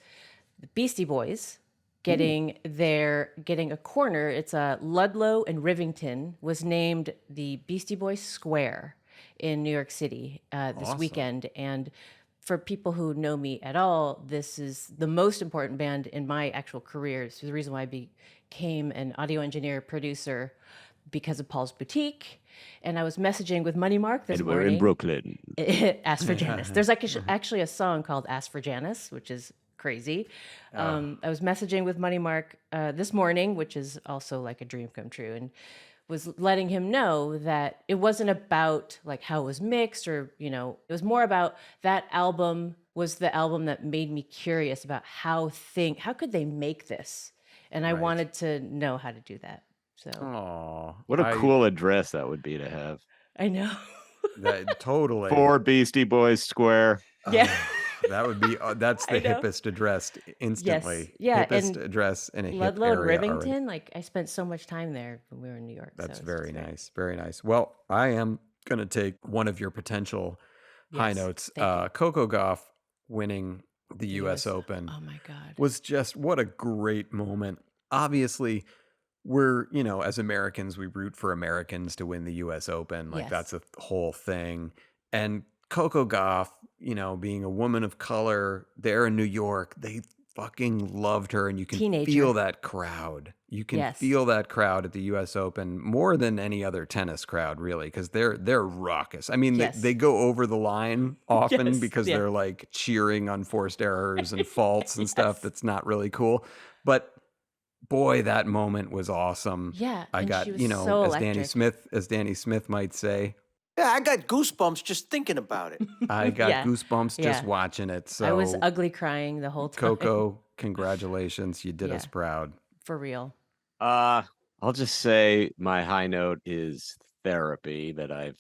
the Beastie Boys getting a corner. It's Ludlow and Rivington was named the Beastie Boys Square in New York City this Awesome. weekend. And for people who know me at all, this is the most important band in my actual career. It's the reason why I became an audio engineer, producer, because of Paul's Boutique. And I was messaging with Money Mark this And we're morning. in Brooklyn. Ask for Janice. There's actually a song called Ask for Janice, which is crazy. I was messaging with Money Mark this morning, which is also like a dream come true, and was letting him know that it wasn't about like how it was mixed or, it was more about that album was the album that made me curious about how could they make this? And I wanted to know how to do that. So Aw, What a cool address that would be to have. I know. Totally. For Beastie Boys Square. Yeah. That would be, that's the I know. hippest addressed instantly. Yeah, Hippest and address in a hip Ludlow and area Rivington, already. like I spent so much time there when we were in New York. That's so it's very just nice. Very nice. Well, I am going to take one of your potential high Yes, notes. thank you. Coco Gauff winning the U.S. Open Oh my God. was just what a great moment. Obviously, we're, as Americans, we root for Americans to win the U.S. Open. Like Yes. that's a whole thing. And Coco Gauff, being a woman of color there in New York, they fucking loved her, and you can feel that crowd. You can feel that crowd at the U.S. Open more than any other tennis crowd, really, because they're raucous. I mean, they go over the line often because they're like cheering on forced errors and faults and stuff that's not really cool. But boy, that moment was awesome. Yeah, I got so as Danny Smith might say. Yeah, I got goosebumps just thinking about it. I got goosebumps just watching it. So I was ugly crying the whole time. Coco, congratulations. You did us proud. For real. I'll just say my high note is therapy, that I've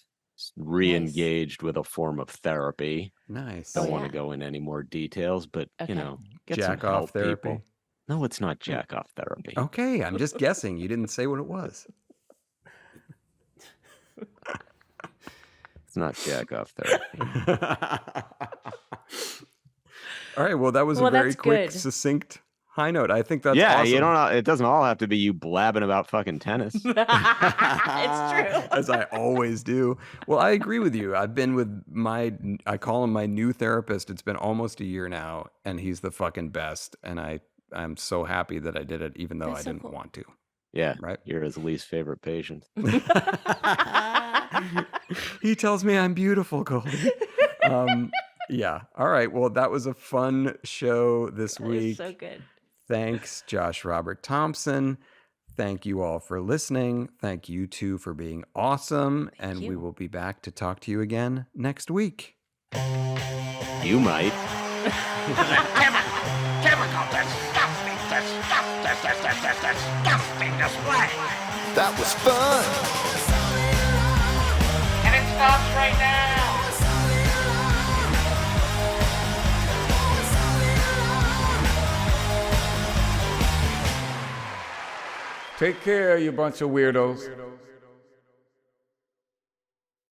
re-engaged with a form of therapy. Nice. Don't want to go into any more details, but, get jack some off help, therapy. people. No, it's not jack off therapy. Okay, I'm just guessing. You didn't say what it was. It's not jack off therapy. All right. Well, that was a very quick, succinct high note. I think that's awesome. It doesn't all have to be you blabbing about fucking tennis. It's true. As I always do. Well, I agree with you. I've been with I call him my new therapist. It's been almost a year now, and he's the fucking best. And I'm so happy that I did it, even though I didn't want to. Yeah. Right. You're his least favorite patient. He tells me I'm beautiful, Goldy. Yeah. All right. Well, that was a fun show this week. So good. Thanks, Josh Robert Thompson. Thank you all for listening. Thank you two for being awesome. We will be back to talk to you again next week. You might. Chemical disgusting display. That was fun. And it stops right now. Take care, you bunch of weirdos.